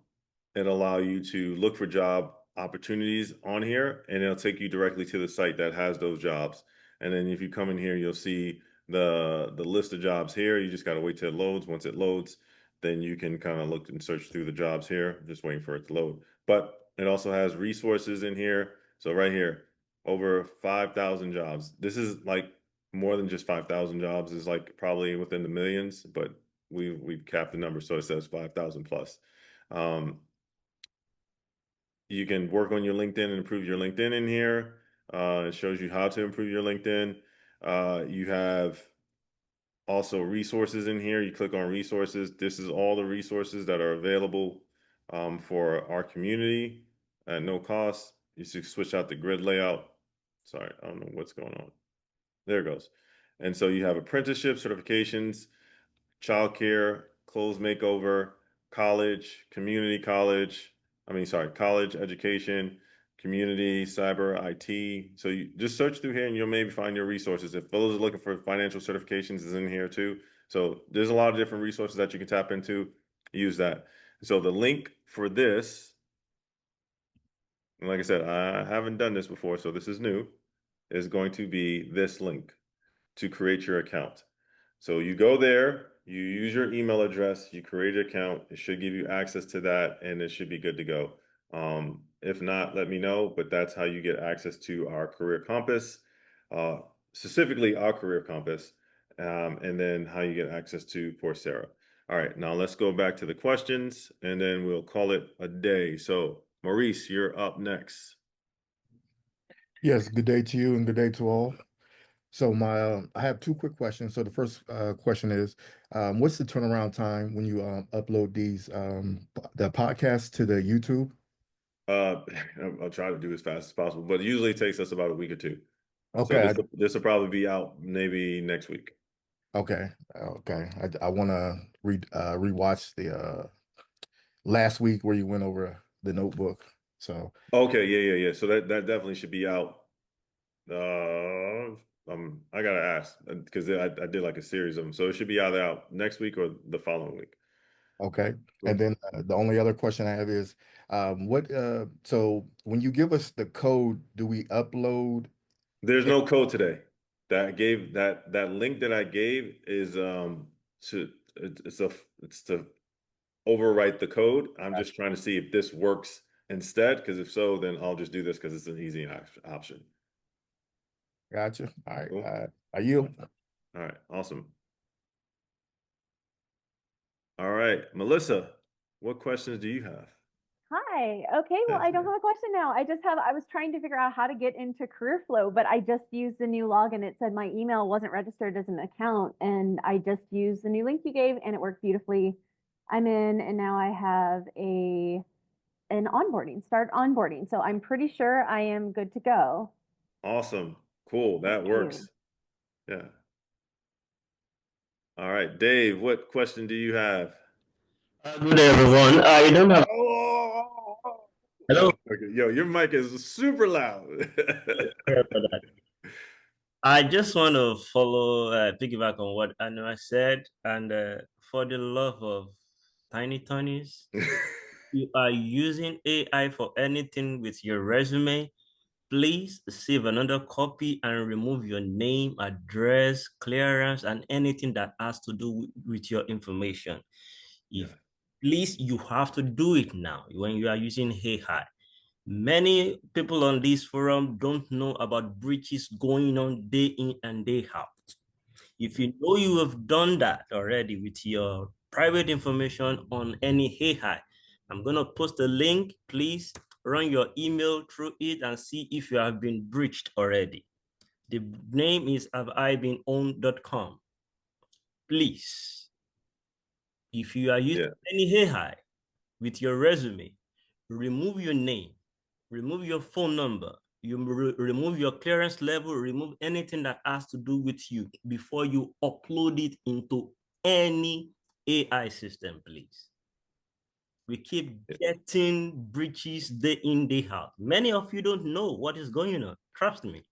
allow you to look for job opportunities on here, and it'll take you directly to the site that has those jobs. And then if you come in here, you'll see the list of jobs here. You just got to wait till it loads. Once it loads, then you can kind of look and search through the jobs here. Just waiting for it to load. But it also has resources in here. So right here, over 5,000 jobs. This is like more than just 5,000 jobs. Is like probably within the millions, but we've capped the number, so it says 5,000 plus. You can work on your LinkedIn and improve your LinkedIn in here. It shows you how to improve your LinkedIn. You have also resources in here. You click on resources. This is all the resources that are available for our community at no cost. You should switch out the grid layout. Sorry, I don't know what's going on. There it goes. And so you have apprenticeship, certifications, childcare, clothes makeover, college, community college. College education, community, cyber, IT. So you just search through here and you'll maybe find your resources. If those are looking for financial certifications, is in here too. So there's a lot of different resources that you can tap into. Use that. So the link for this, and like I said, I haven't done this before, so this is new, is going to be this link to create your account. So you go there, you use your email address, you create an account. It should give you access to that, and it should be good to go. If not, let me know, but that's how you get access to our Career Compass, specifically our Career Compass, and then how you get access to Coursera. All right, now let's go back to the questions, and then we'll call it a day. So Maurice, you're up next. Yes, good day to you and good day to all. So I have two quick questions. So the first question is, what's the turnaround time when you upload these the podcasts to the YouTube? I'll try to do as fast as possible, but it usually takes us about a week or two. Okay. So this will probably be out maybe next week. Okay. I want to rewatch the last week where you went over the notebook. So okay, yeah. So that definitely should be out. I gotta ask because I did like a series of them, so it should be either out next week or the following week. okay. And then the only other question I have is, so when you give us the code, do we upload? There's no code today. That link that I gave is it's to overwrite the code. I'm just trying to see if this works instead, because if so, then I'll just do this because it's an easy option. Gotcha. All right. Cool. Are you? All right. Awesome. All right, Melissa, what questions do you have? Hi. Okay. Well, I don't have a question now. I was trying to figure out how to get into CareerFlow, but I just used the new login. It said my email wasn't registered as an account, and I just used the new link you gave, and it worked beautifully. I'm in, and now I have an start onboarding. So I'm pretty sure I am good to go. Awesome. Cool. That works. Yeah. All right, Dave, what question do you have? Good day, everyone. I don't have. Hello. Okay. Yo, your mic is super loud. I just want to piggyback on what Anna said, and for the love of tiny tonies, you are using AI for anything with your resume, please save another copy and remove your name, address, clearance, and anything that has to do with your information. Please, you have to do it now when you are using AI. Many people on this forum don't know about breaches going on day in and day out. If you know you have done that already with your private information on any AI, I'm going to post a link. Please run your email through it and see if you have been breached already. The name is haveibeenowned.com. Please, if you are using any AI with your resume, remove your name, remove your phone number, you remove your clearance level, remove anything that has to do with you before you upload it into any AI system, please. We keep getting breaches day in, day out. Many of you don't know what is going on. Trust me.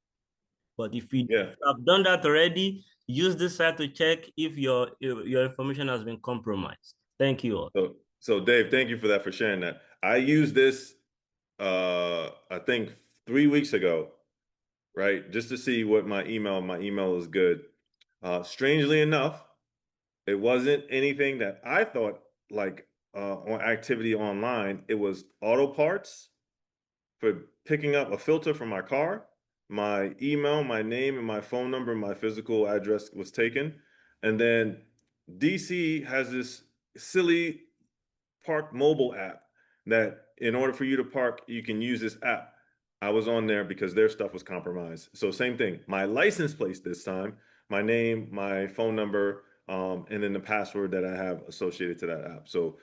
But if you have done that already, use this site to check if your information has been compromised. Thank you all. So Dave, thank you for that, for sharing that. I used this, I think 3 weeks ago, right? Just to see what my email is good. Strangely enough, it wasn't anything that I thought like on activity online. It was auto parts for picking up a filter from my car. My email, my name, and my phone number, my physical address was taken. And then DC has this silly park mobile app that in order for you to park, you can use this app. I was on there because their stuff was compromised. So same thing, my license plate this time, my name, my phone number, and then the password that I have associated to that app. So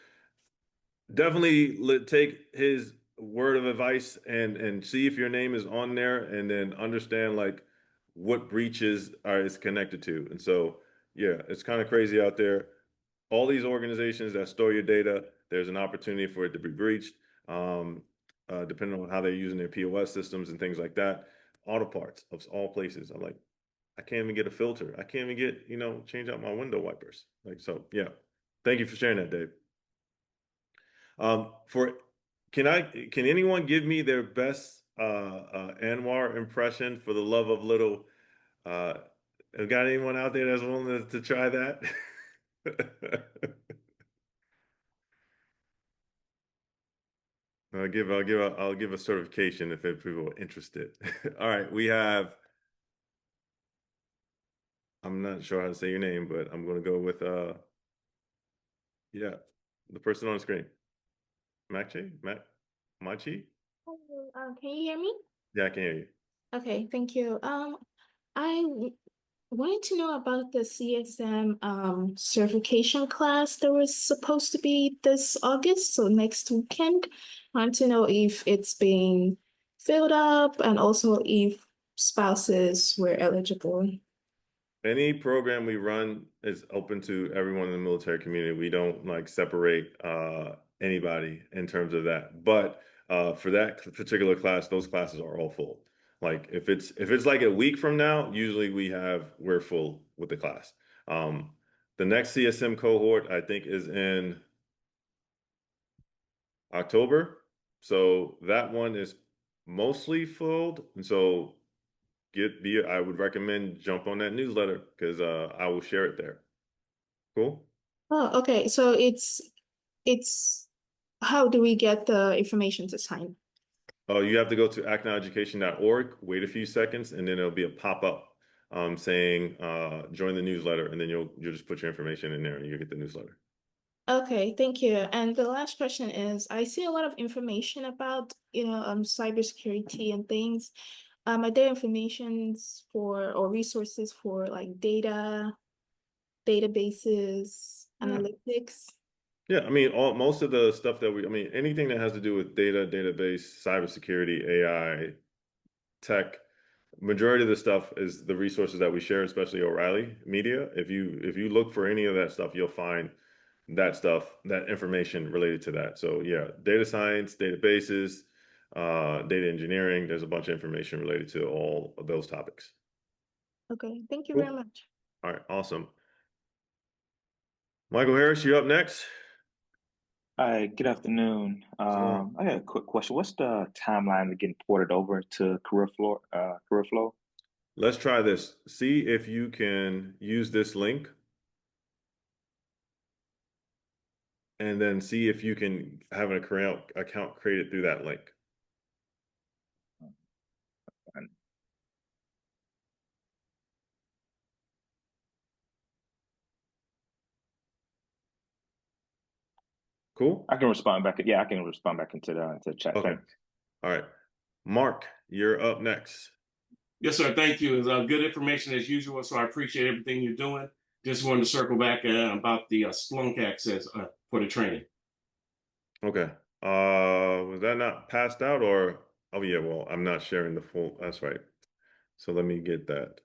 definitely take his word of advice and see if your name is on there, and then understand like what breaches is connected to. And so, yeah, it's kind of crazy out there. All these organizations that store your data, there's an opportunity for it to be breached, depending on how they're using their POS systems and things like that. Auto parts of all places. I'm like, I can't even get a filter. I can't even get, change out my window wipers. Like, so yeah. Thank you for sharing that, Dave. Can anyone give me their best Anwar impression, for the love of little? Got anyone out there that's willing to try that? I'll give a certification if people are interested. All right, we have. I'm not sure how to say your name, but I'm going to go with yeah, the person on the screen. Machi? Machi? Can you hear me? Yeah, I can hear you. Okay, thank you. I wanted to know about the CSM certification class that was supposed to be this August, so next weekend. I want to know if it's being filled up, and also if spouses were eligible. Any program we run is open to everyone in the military community. We don't like separate anybody in terms of that. But for that particular class, those classes are all full. Like if it's like a week from now, usually we're full with the class. The next CSM cohort, I think, is in October. So that one is mostly filled. And so I would recommend jump on that newsletter, because I will share it there. Cool. Oh, okay. So it's how do we get the information to sign? Oh, you have to go to acnoweducation.org, wait a few seconds, and then there'll be a pop-up saying join the newsletter, and then you'll just put your information in there and you'll get the newsletter. Okay, thank you. And the last question is, I see a lot of information about, cybersecurity and things. Are there informations or resources for like databases, analytics? Yeah, I mean, most of the stuff that anything that has to do with data, database, cybersecurity, AI, tech, majority of the stuff is the resources that we share, especially O'Reilly Media. If you look for any of that stuff, you'll find that information related to that. So yeah, data science, databases, data engineering, there's a bunch of information related to all of those topics. Okay, thank you Cool. very much. All right, awesome. Michael Harris, you up next. Hi, good afternoon. I got a quick question. What's the timeline to getting ported over to CareerFlow? Let's try this. See if you can use this link, and then see if you can have an account created through that link. Cool. I can respond back. Yeah, I can respond back into the chat. Okay. Thanks. All right. Mark, you're up next. Yes, sir. Thank you. It's good information as usual, so I appreciate everything you're doing. Just wanted to circle back about the Splunk access for the training. Okay. Was that not passed out, or? Oh yeah, well, I'm not sharing the full, that's right. So let me get that.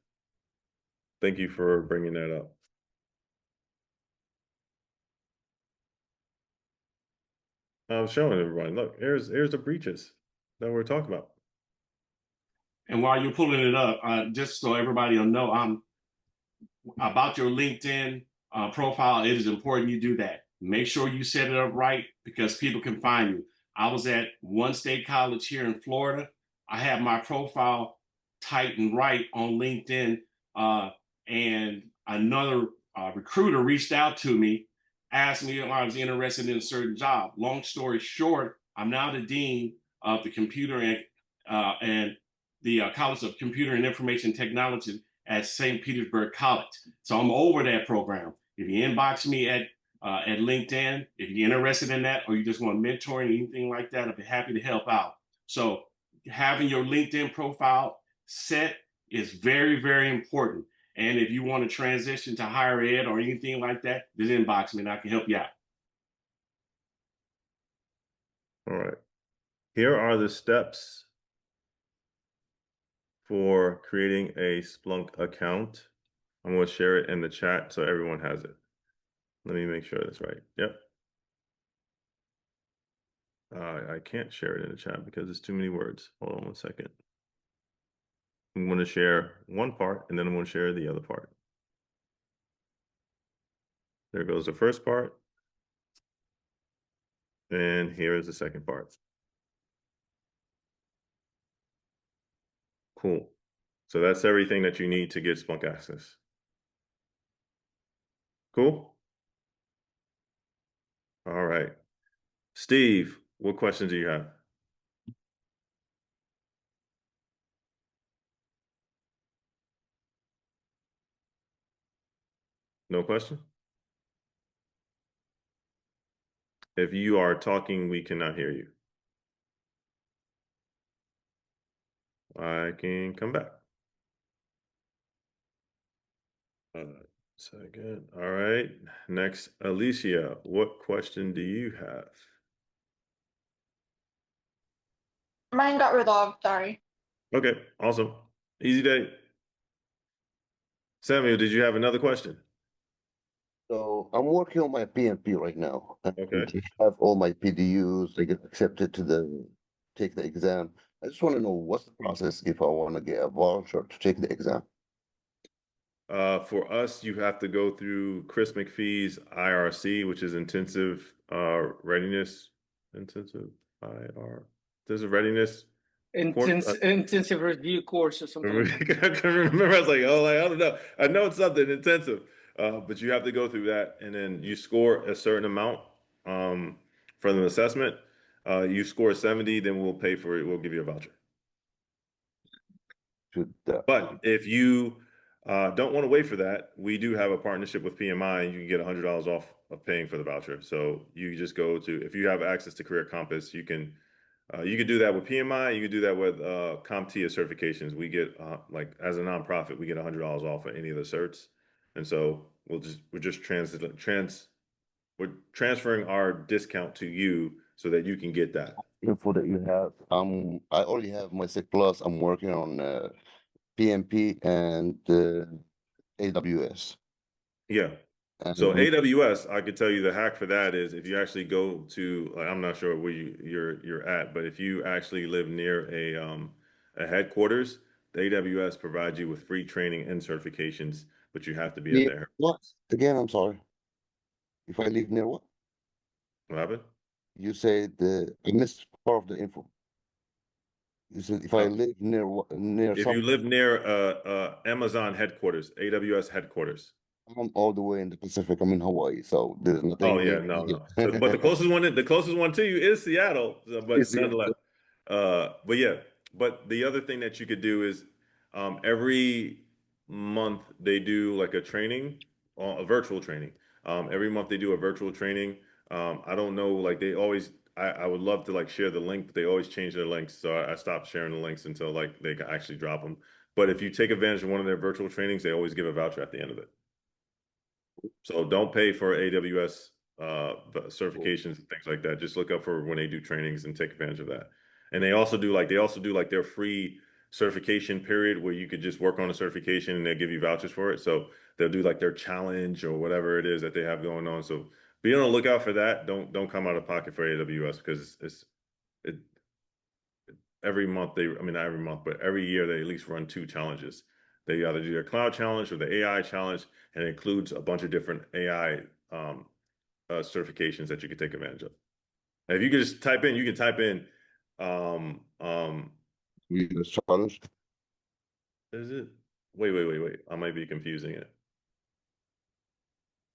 Thank you for bringing that up. I'm showing everybody. Look, here's the breaches that we're talking about. And while you're pulling it up, just so everybody will know, about your LinkedIn profile, it is important you do that. Make sure you set it up right because people can find you. I was at one state college here in Florida. I have my profile tight and right on LinkedIn, and another recruiter reached out to me, asked me if I was interested in a certain job. Long story short, I'm now the dean of the computer and the College of Computer and Information Technology at St. Petersburg College. So I'm over that program. If you inbox me at LinkedIn, if you're interested in that, or you just want mentoring, anything like that, I'd be happy to help out. So having your LinkedIn profile set is very, very important. And if you want to transition to higher ed or anything like that, just inbox me and I can help you out. All right. Here are the steps for creating a Splunk account. I'm going to share it in the chat so everyone has it. Let me make sure that's right. Yep. I can't share it in the chat because it's too many words. Hold on one second. I'm going to share one part and then I'm going to share the other part. There goes the first part. And here is the second part. Cool. So that's everything that you need to get Splunk access. Cool? All right. Steve, what questions do you have? No question? If you are talking, we cannot hear you. I can come back. Second. All right. Next, Alicia, what question do you have? Mine got resolved, sorry. Okay, awesome. Easy day. Samuel, did you have another question? So I'm working on my PMP right now. And Okay. I have all my PDUs. They get accepted to take the exam. I just want to know what's the process if I want to get a voucher to take the exam. For us, you have to go through Chris McPhee's IRC, which is intensive readiness. Intensive readiness. Intensive review course or something. I couldn't remember. I was like, oh, I don't know. I know it's something intensive, but you have to go through that, and then you score a certain amount for the assessment. You score 70, then we'll pay for it. We'll give you a voucher. But if you don't want to wait for that, we do have a partnership with PMI, and you can get $100 off of paying for the voucher. So you just go to, if you have access to Career Compass, you can do that with PMI. You can do that with CompTIA certifications. We get like as a nonprofit, we get $100 off of any of the certs, and so we're just transferring our discount to you so that you can get that. Info that you have. I already have my SIG Plus. I'm working on PMP and AWS. Yeah. So AWS, I could tell you the hack for that is if you actually go to, like, I'm not sure where you're at, but if you actually live near a headquarters, the AWS provides you with free training and certifications, but you have to be at their. What? Again, I'm sorry. If I live near what? What happened? You said I missed part of the info. You said if I live near If you live near Amazon headquarters, AWS headquarters. I'm all the way in the Pacific. I'm in Hawaii, so there's nothing. Oh yeah, no. So, but the closest one to you is Seattle, but nonetheless. But yeah, but the other thing that you could do is every month they do like a training, a virtual training. Every month they do a virtual training. I don't know, like they always. I would love to like share the link, but they always change their links, so I stopped sharing the links until like they can actually drop them. But if you take advantage of one of their virtual trainings, they always give a voucher at the end of it. So don't pay for AWS certifications and things like that. Just look up for when they do trainings and take advantage of that. And they also do like their free certification period where you could just work on a certification and they give you vouchers for it. So they'll do like their challenge or whatever it is that they have going on. So be on the lookout for that. Don't come out of pocket for AWS because it every month I mean not every month, but every year they at least run 2 challenges. They either do their cloud challenge or the AI challenge, and it includes a bunch of different AI certifications that you can take advantage of. And if you can just type in, you can type in challenge. Is it? Wait. I might be confusing it.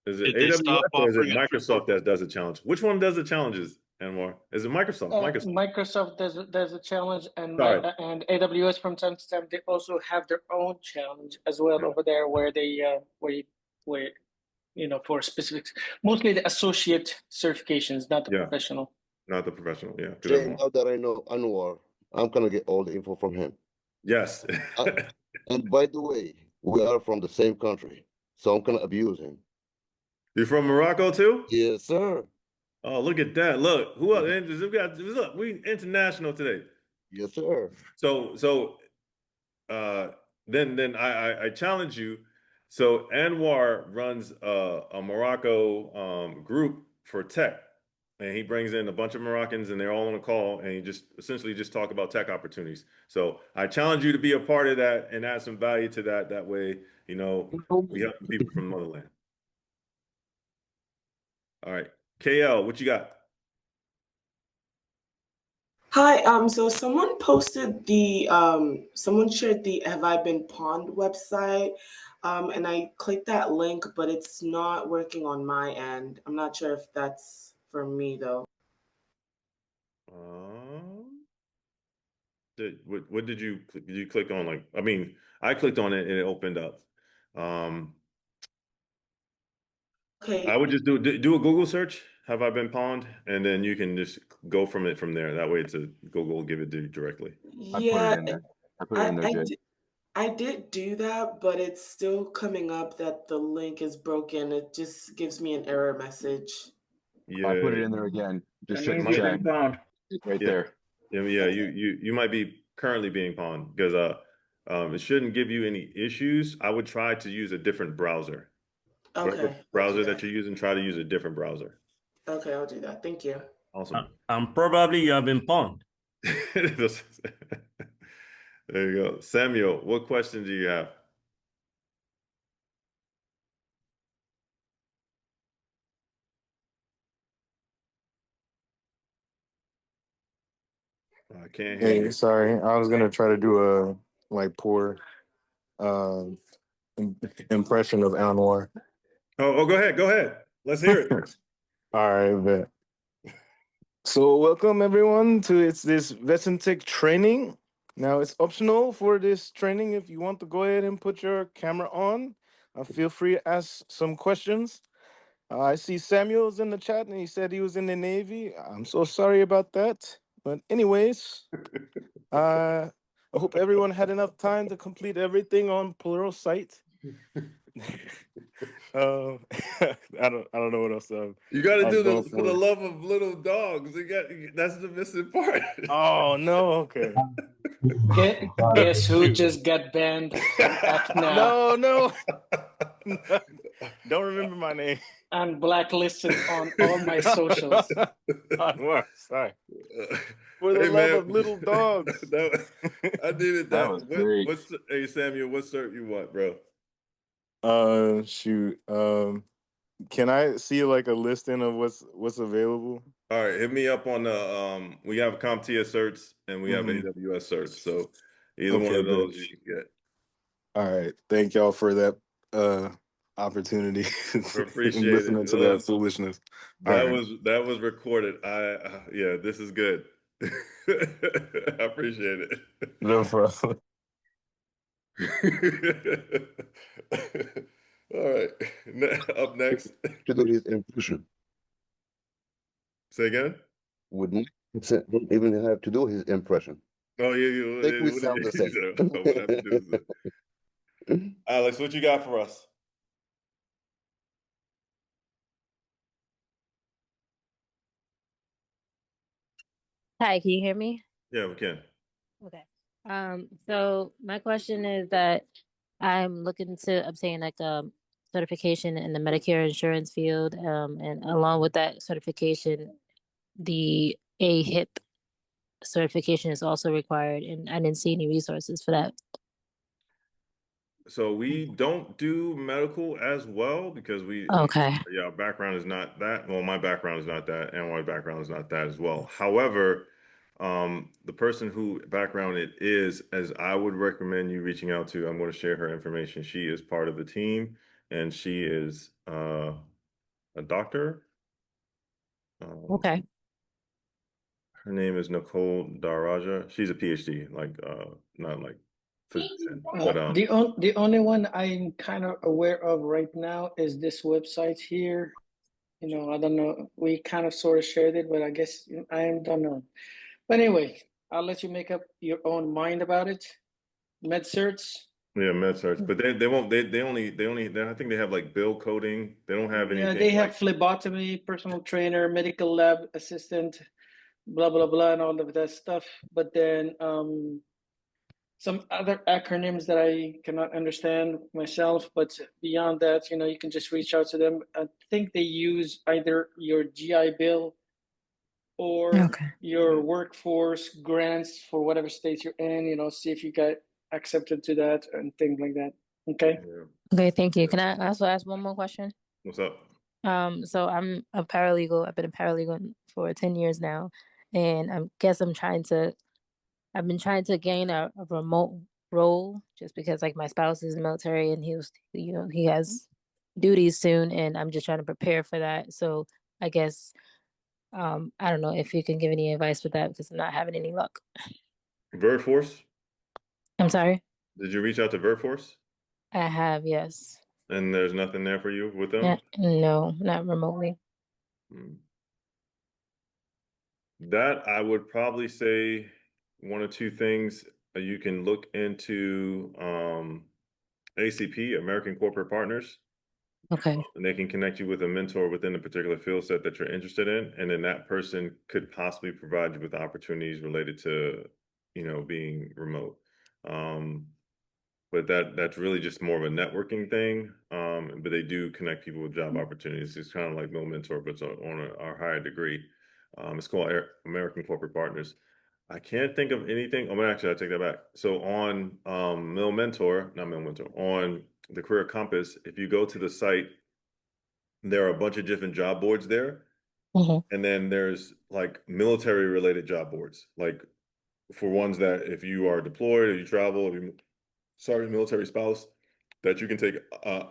Is it Did they stop AWS or is it offering it for Microsoft that does the challenge? Which one does the challenges, Anwar? Is it Microsoft? Microsoft does a challenge, and Sorry. and AWS from time to time they also have their own challenge as well over there, where they where you know, for specifics, mostly the associate certifications, not the professional. Not the professional, yeah. Jay, now that I know Anwar, I'm gonna get all the info from him. Yes. And by the way, we are from the same country, so I'm gonna abuse him. You from Morocco too? Yes, sir. Oh, look at that. Look, who else? Look, we international today. Yes, sir. So then I challenge you. So Anwar runs a Morocco group for tech, and he brings in a bunch of Moroccans, and they're all on a call, and he just essentially just talk about tech opportunities. So I challenge you to be a part of that and add some value to that. That way, you know, we help people from the motherland. All right, KL, what you got? Hi, so someone posted the someone shared the Have I Been Pawned website, and I clicked that link, but it's not working on my end. I'm not sure if that's for me though. What did you click on? Like, I mean, I clicked on it and it opened up. Okay. I would just do a Google search. Have I been pawned? And then you can just go from there. That way, Google will give it to you directly. Yeah, I put it in there, Jay. I did do that, but it's still coming up that the link is broken. It just gives me an error message. Yeah, I put it in there again. Just check the chat. It's right there. Yeah, you might be currently being pawned because it shouldn't give you any issues. I would try to use a different browser. Whatever Okay. browser that you're using, try to use a different browser. Okay, I'll do that. Thank you. Awesome. And probably you have been pawned. There you go. Samuel, what question do you have? I can't hear you. Sorry, I was gonna try to do a poor impression of Anwar. Oh, go ahead. Let's hear it. All right, bet. So welcome everyone to this Vesentic training. Now it's optional for this training. If you want to go ahead and put your camera on, feel free to ask some questions. I see Samuel's in the chat and he said he was in the Navy. I'm so sorry about that. But anyways, I hope everyone had enough time to complete everything on Pluralsight. I don't know what else. You got to I'll do go this for the love of little dogs. That's the missing part. Oh no! Okay. Guess who just got banned from FNAP? No. Don't remember my name. I'm blacklisted on all my socials. Sorry. For the love of little dogs. I needed that. That was great. Hey Samuel, what cert you want, bro? Shoot. Can I see like a listing of what's available? All right, hit me up on the we have CompTIA certs and we have AWS certs. So either one of those you can get. All right. Thank y'all for that opportunity. Appreciate listening to that foolishness. That was recorded. Yeah, this is good. I appreciate it. No problem. All right. Up next. To do his impression. Say again? Don't even have to do his impression. Oh, yeah. Think we sound the same. Alex, what you got for us? Hi, can you hear me? Yeah, we can. Okay. So my question is that I'm looking to obtain like a certification in the Medicare insurance field, and along with that certification, the AHIP certification is also required, and I didn't see any resources for that. So we don't do medical as well because Okay. yeah, our background is not that. Well, my background is not that, and my background is not that as well. However, the person who background it is, as I would recommend you reaching out to, I'm going to share her information. She is part of the team, and she is a doctor. Okay. Her name is Nicole Daraja. She's a PhD, like not like physician, but The only one I'm kind of aware of right now is this website here. You know, I don't know. We kind of sort of shared it, but I guess I don't know. But anyway, I'll let you make up your own mind about it. MedCerts. yeah, MedSearch, but they won't they only I think they have like bill coding. They don't have Yeah, anything they have like phlebotomy, personal trainer, medical lab assistant, blah blah blah, and all of that stuff. But then some other acronyms that I cannot understand myself. But beyond that, you know, you can just reach out to them. I think they use either your GI Bill or your workforce grants for whatever states you're in. You know, see if you get accepted to that and things like that. Okay. Okay, thank you. Can I also ask one more question? What's up? So I'm a paralegal. I've been a paralegal for 10 years now, and I've been trying to gain a remote role just because like my spouse is in the military and he has duties soon, and I'm just trying to prepare for that. So I guess I don't know if you can give any advice with that because I'm not having any luck. Vert Force? I'm sorry? Did you reach out to Vert Force? I have, yes. And there's nothing there for you with them? No, not remotely. That I would probably say one or two things. You can look into ACP, American Corporate Partners. Okay. And they can connect you with a mentor within a particular field set that you're interested in. And then that person could possibly provide you with opportunities related to, you know, being remote. But that's really just more of a networking thing. But they do connect people with job opportunities. It's kind of like Mill Mentor, but it's on a higher degree. It's called American Corporate Partners. I can't think of anything. Oh, actually, I take that back. So on Mill Mentor, not Mill Mentor, on the Career Compass, if you go to the site, there are a bunch of different job boards there. And then there's like military related job boards, like for ones that if you are deployed or you travel, or you military spouse, that you can take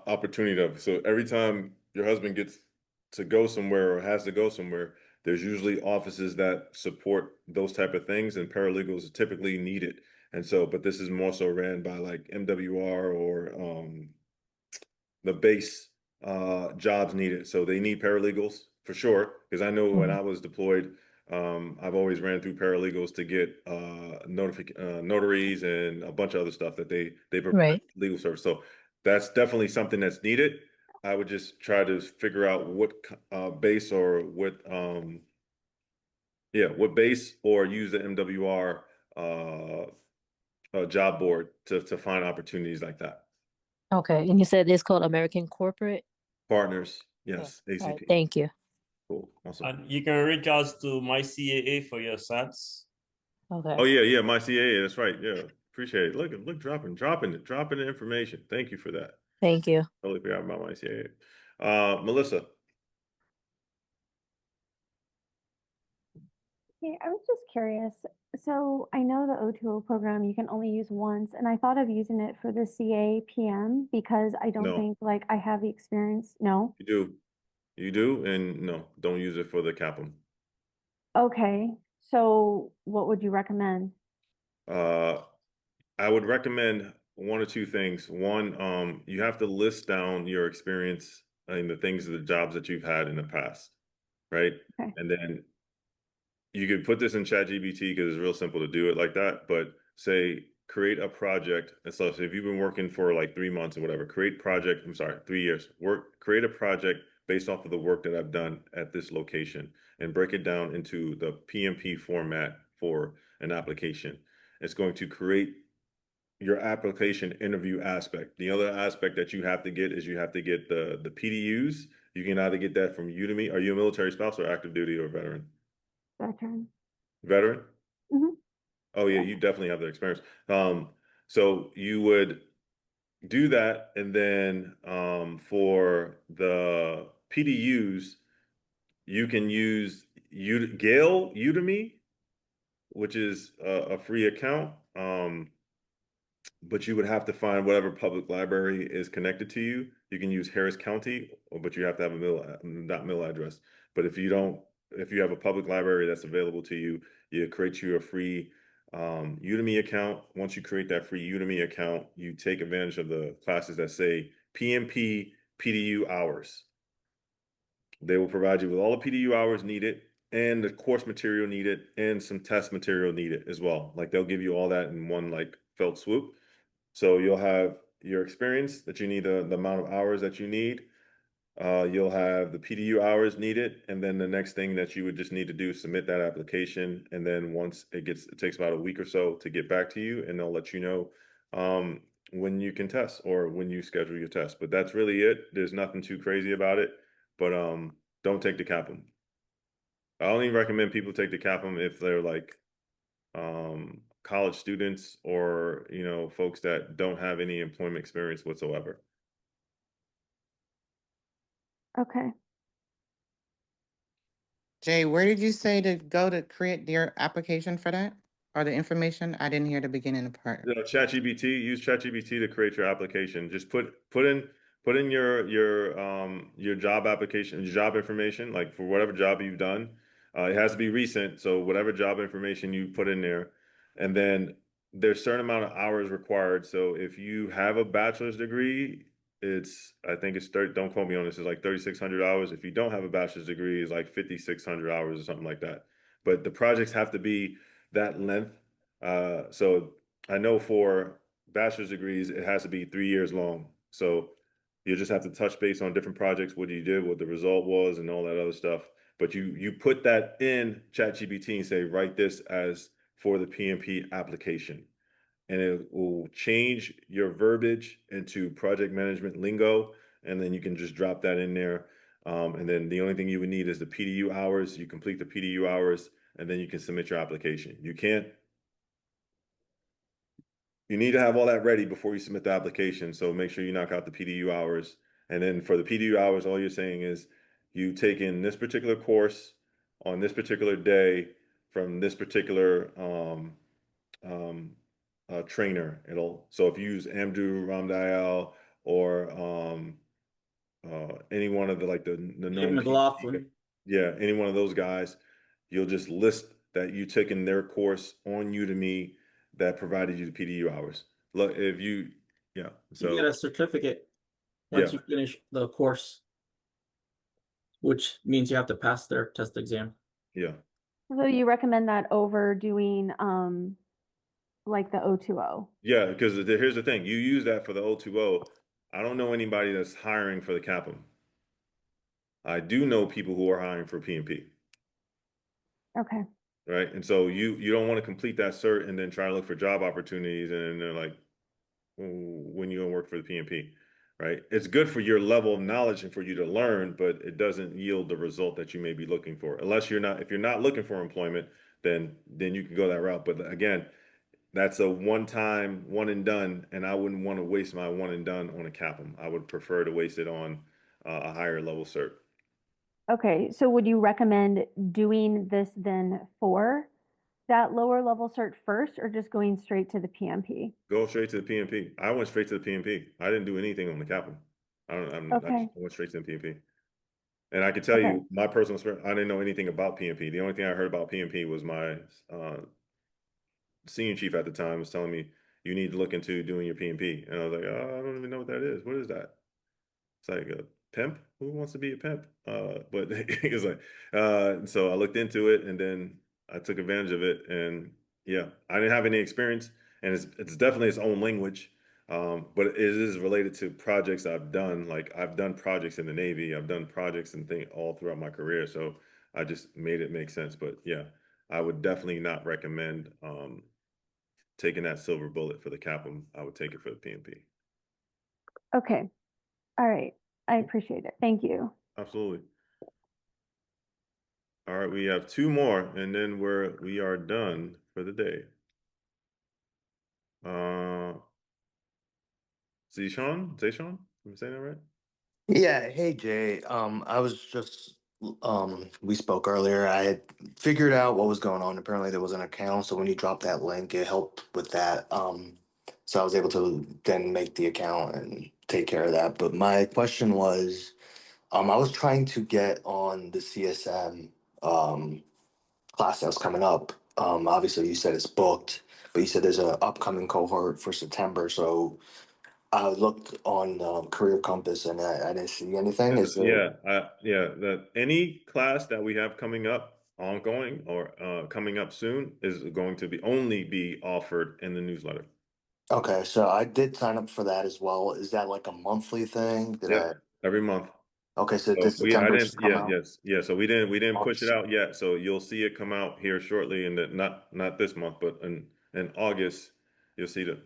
opportunity of. So every time your husband gets to go somewhere or has to go somewhere, there's usually offices that support those type of things, and paralegals are typically needed. And so, but this is more so ran by like MWR or the base jobs needed. So they need paralegals for sure. Because I know when I was deployed, I've always ran through paralegals to get notaries and a bunch of other stuff that they provide legal service. So that's definitely something that's needed. I would just try to figure out what base or what base, or use the MWR job board to find opportunities like that. Okay. And you said it's called American Corporate? Partners, yes, All right, ACP. thank you. Cool, awesome. And you can reach out to my CAA for your SATs. Okay. Oh yeah, my CAA, that's right. Yeah, appreciate it. Look, dropping the information. Thank you for that. Thank you. Totally forgot about my CAA. Melissa. Hey, I was just curious. So I know the O2O program you can only use once, and I thought of using it for the CAPM because I don't No. think like I have the experience. No. You do, and no, don't use it for the CAPM. Okay. So what would you recommend? I would recommend one or two things. One, you have to list down your experience and the jobs that you've had in the past, right? Okay. And then you could put this in ChatGPT because it's real simple to do it like that. But say create a project. And so if you've been working for like 3 months or whatever, create 3 years. Create a project based off of the work that I've done at this location and break it down into the PMP format for an application. It's going to create your application interview aspect. The other aspect that you have to get is you have to get the PDUs. You can either get that from Udemy. Are you a military spouse or active duty or veteran? Veteran. Veteran? Mhm. Oh yeah, you definitely have the experience. So you would do that, and then for the PDUs, you can use Gale Udemy, which is a free account. But you would have to find whatever public library is connected to you. You can use Harris County, but you have to have a mill address. But if you don't, if you have a public library that's available to you, you create you a free Udemy account. Once you create that free Udemy account, you take advantage of the classes that say PMP PDU hours. They will provide you with all the PDU hours needed and the course material needed and some test material needed as well. Like they'll give you all that in one like felt swoop. So you'll have your experience that you need, the amount of hours that you need. You'll have the PDU hours needed, and then the next thing that you would just need to do is submit that application. And then once it takes about a week or so to get back to you, and they'll let you know when you can test or when you schedule your test. But that's really it. There's nothing too crazy about it. But don't take the CAPM. I only recommend people take the CAPM if they're like college students or folks that don't have any employment experience whatsoever. Okay. Jay, where did you say to go to create your application for that? Or the information? I didn't hear the beginning part. ChatGPT, use ChatGPT to create your application. Just put in your job application, your job information, like for whatever job you've done. It has to be recent, so whatever job information you put in there, and then there's a certain amount of hours required. So if you have a bachelor's degree, I think it's 30, don't quote me on this, it's like 3,600 hours. If you don't have a bachelor's degree, it's like 5,600 hours or something like that. But the projects have to be that length. So I know for bachelor's degrees, it has to be 3 years long. So you just have to touch base on different projects, what you did, what the result was, and all that other stuff. But you put that in ChatGPT and say, write this as for the PMP application. And it will change your verbiage into project management lingo. And then you can just drop that in there. And then the only thing you would need is the PDU hours. You complete the PDU hours, and then you can submit your application. You need to have all that ready before you submit the application. So make sure you knock out the PDU hours. And then for the PDU hours, all you're saying is you take in this particular course on this particular day from this particular trainer. So if you use Amdu Ramdayal or any one of the known McLaughlin. yeah, any one of those guys, you'll just list that you taken their course on Udemy that provided you the PDU hours. Look, if you, yeah, You get so a certificate once yeah, you finish the course, which means you have to pass their test exam. yeah. So you recommend that over doing like the O2O? Yeah, because here's the thing. You use that for the O2O. I don't know anybody that's hiring for the CAPM. I do know people who are hiring for PMP. Okay. Right. And so you don't want to complete that cert and then try to look for job opportunities, and they're like, when you gonna work for the PMP, right? It's good for your level of knowledge and for you to learn, but it doesn't yield the result that you may be looking for. If you're not looking for employment, then you can go that route. But again, that's a one-time, one and done, and I wouldn't want to waste my one and done on a CAPM. I would prefer to waste it on a higher level cert. Okay, so would you recommend doing this then for that lower level cert first, or just going straight to the PMP? Go straight to the PMP. I went straight to the PMP. I didn't do anything on the CAPM. I Okay. went straight to the PMP. And I can tell Okay. you my personal experience, I didn't know anything about PMP. The only thing I heard about PMP was my senior chief at the time was telling me, you need to look into doing your PMP. And I was like, oh, I don't even know what that is. What is that? It's like a pimp. Who wants to be a pimp? But he was like, so I looked into it, and then I took advantage of it. And yeah, I didn't have any experience, and it's definitely its own language. But it is related to projects I've done. Like I've done projects in the Navy, I've done projects and things all throughout my career. So I just made it make sense. But yeah, I would definitely not recommend taking that silver bullet for the CAPM, I would take it for the PMP. Okay. All right. I appreciate it. Thank you. Absolutely. All right, we have two more, and then we are done for the day. Zishan? Am I saying that right? Yeah, hey Jay. I was just we spoke earlier. I had figured out what was going on. Apparently there was an account, so when you dropped that link, it helped with that. So I was able to then make the account and take care of that. But my question was, I was trying to get on the CSM class that was coming up. Obviously you said it's booked, but you said there's an upcoming cohort for September. So I looked on Career Compass and I didn't see anything. Is there? That any class that we have coming up, ongoing or coming up soon, is going to only be offered in the newsletter. Okay, so I did sign up for that as well. Is that like a monthly thing? Did I? Every month. Okay, so So this I September didn't, should come out. So we didn't push it out yet. So you'll see it come out here shortly, and not this month, but in August, you'll see the.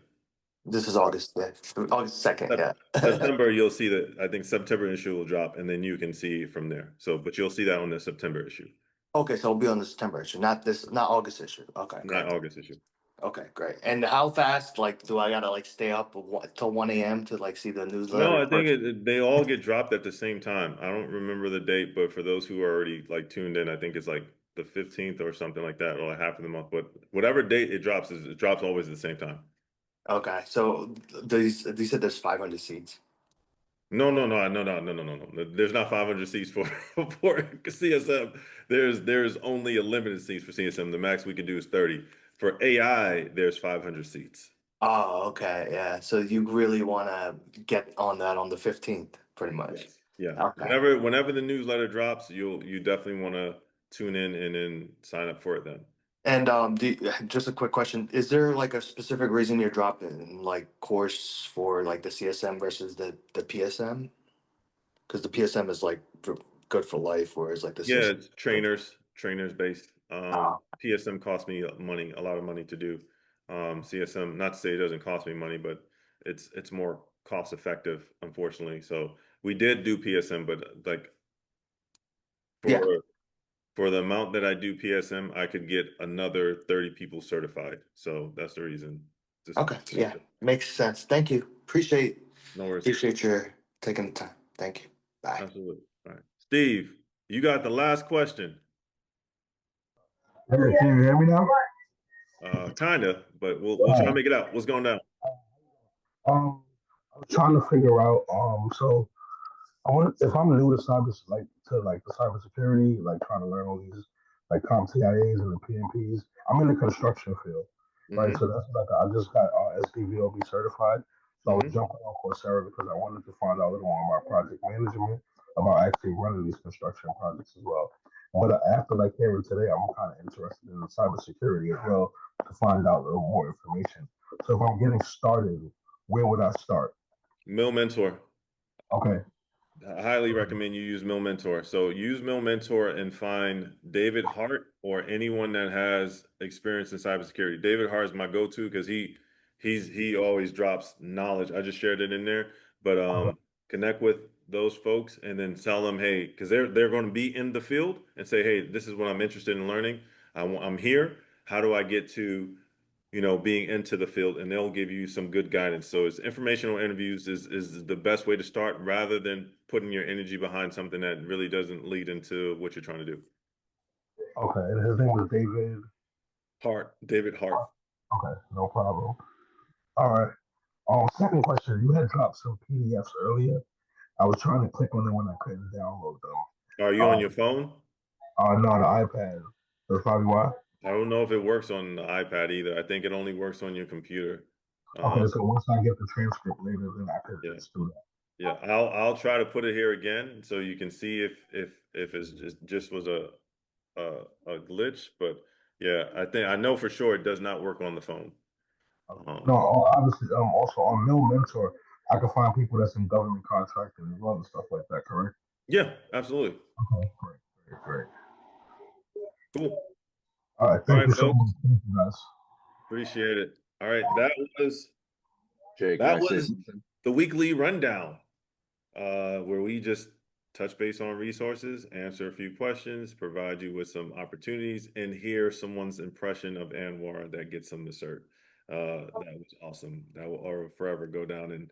This is August, yeah. August 2nd, yeah. September, you'll see that. I think September issue will drop, and then you can see from there. So, but you'll see that on the September issue, Okay, so it'll be on the September issue, not August issue. Okay, not great. August issue. Okay, great. And how fast, like, do I gotta like stay up till 1 a.m. to like see the newsletter? No, I think they all get dropped at the same time. I don't remember the date, but for those who are already like tuned in, I think it's like the 15th or something like that, or like half of the month. But whatever date it drops, it drops always at the same time. Okay, so these said there's 500 seats. No. There's not 500 seats for CSM. There's only a limited seats for CSM. The max we could do is 30. For AI, there's 500 seats. Oh, okay, yeah. So you really want to get on that on the 15th, pretty much. Yeah. Okay. Whenever the newsletter drops, you definitely want to tune in and then sign up for it then. And just a quick question: is there like a specific reason you're dropping like course for like the CSM versus the PSM? Because the PSM is like good for life, whereas like the Yeah, CSM. it's trainers based. PSM costs me a lot of money to do. CSM, not to say it doesn't cost me money, but it's more cost effective, unfortunately. So we did do PSM, but like for the amount that I do PSM, I could get another 30 people certified. So that's the reason. Okay, yeah, makes sense. Thank you. No worries. Appreciate your taking the time. Thank you. Bye. Absolutely. All right, Steve, you got the last question. Hey, can you hear me now? Kinda, but we'll try to make it out. What's going down? I was trying to figure out. So I want if I'm new to the cybersecurity, like trying to learn all these like CompTIAs and the PMPs. I'm in the construction field, right? So that's like I just got SDVOB certified. So I was jumping on Coursera because I wanted to find out a little more about project management, about actually running these construction projects as well. But after like hearing today, I'm kind of interested in cybersecurity as well to find out a little more information. So if I'm getting started, where would I start? Mill Mentor. Okay. I highly recommend you use Mill Mentor. So use Mill Mentor and find David Hart or anyone that has experience in cybersecurity. David Hart is my go-to because he always drops knowledge. I just shared it in there, but connect with those folks and then tell them, hey, because they're going to be in the field and say, hey, this is what I'm interested in learning. I'm here. How do I get to being into the field, and they'll give you some good guidance. So it's informational interviews is the best way to start rather than putting your energy behind something that really doesn't lead into what you're trying to do. Okay, and his name was David David Hart. Okay, no problem. All right. Second question. You had dropped some PDFs earlier. I was trying to click on them when I couldn't download them. Are you on your phone? No, the iPad. That's probably why. I don't know if it works on the iPad either. I think it only works on your computer. Okay, so once I get the transcript later, then I could just do that. Yeah, I'll try to put it here again so you can see if it's just was a glitch. But yeah, I know for sure it does not work on the phone. No, obviously, also on Mill Mentor, I can find people that's in government contracting as well and stuff like that, correct? Yeah, absolutely. Okay, great. Cool. All right, thank you so folks. much. Thank you, guys. Appreciate it. All right, that was Jay, can I say something? the weekly rundown, where we just touch base on resources, answer a few questions, provide you with some opportunities, and hear someone's impression of Anwar that gets them the cert. That was awesome. That will forever go down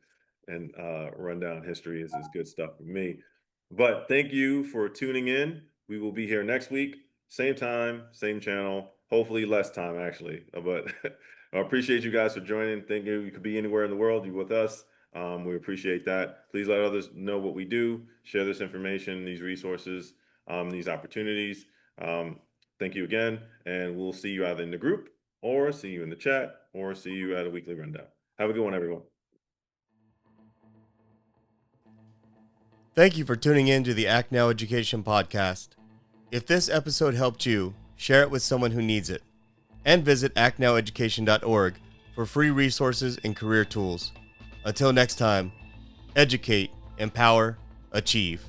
and run down history is good stuff for me. But thank you for tuning in. We will be here next week, same time, same channel. Hopefully less time actually, but I appreciate you guys for joining. Thank you. You could be anywhere in the world. You with us. We appreciate that. Please let others know what we do. Share this information, these resources, these opportunities. Thank you again, and we'll see you either in the group or see you in the chat or see you at a weekly rundown. Have a good one, everyone. Thank you for tuning in to the Act Now Education podcast. If this episode helped you, share it with someone who needs it. And visit actnoweducation.org for free resources and career tools. Until next time, educate, empower, achieve.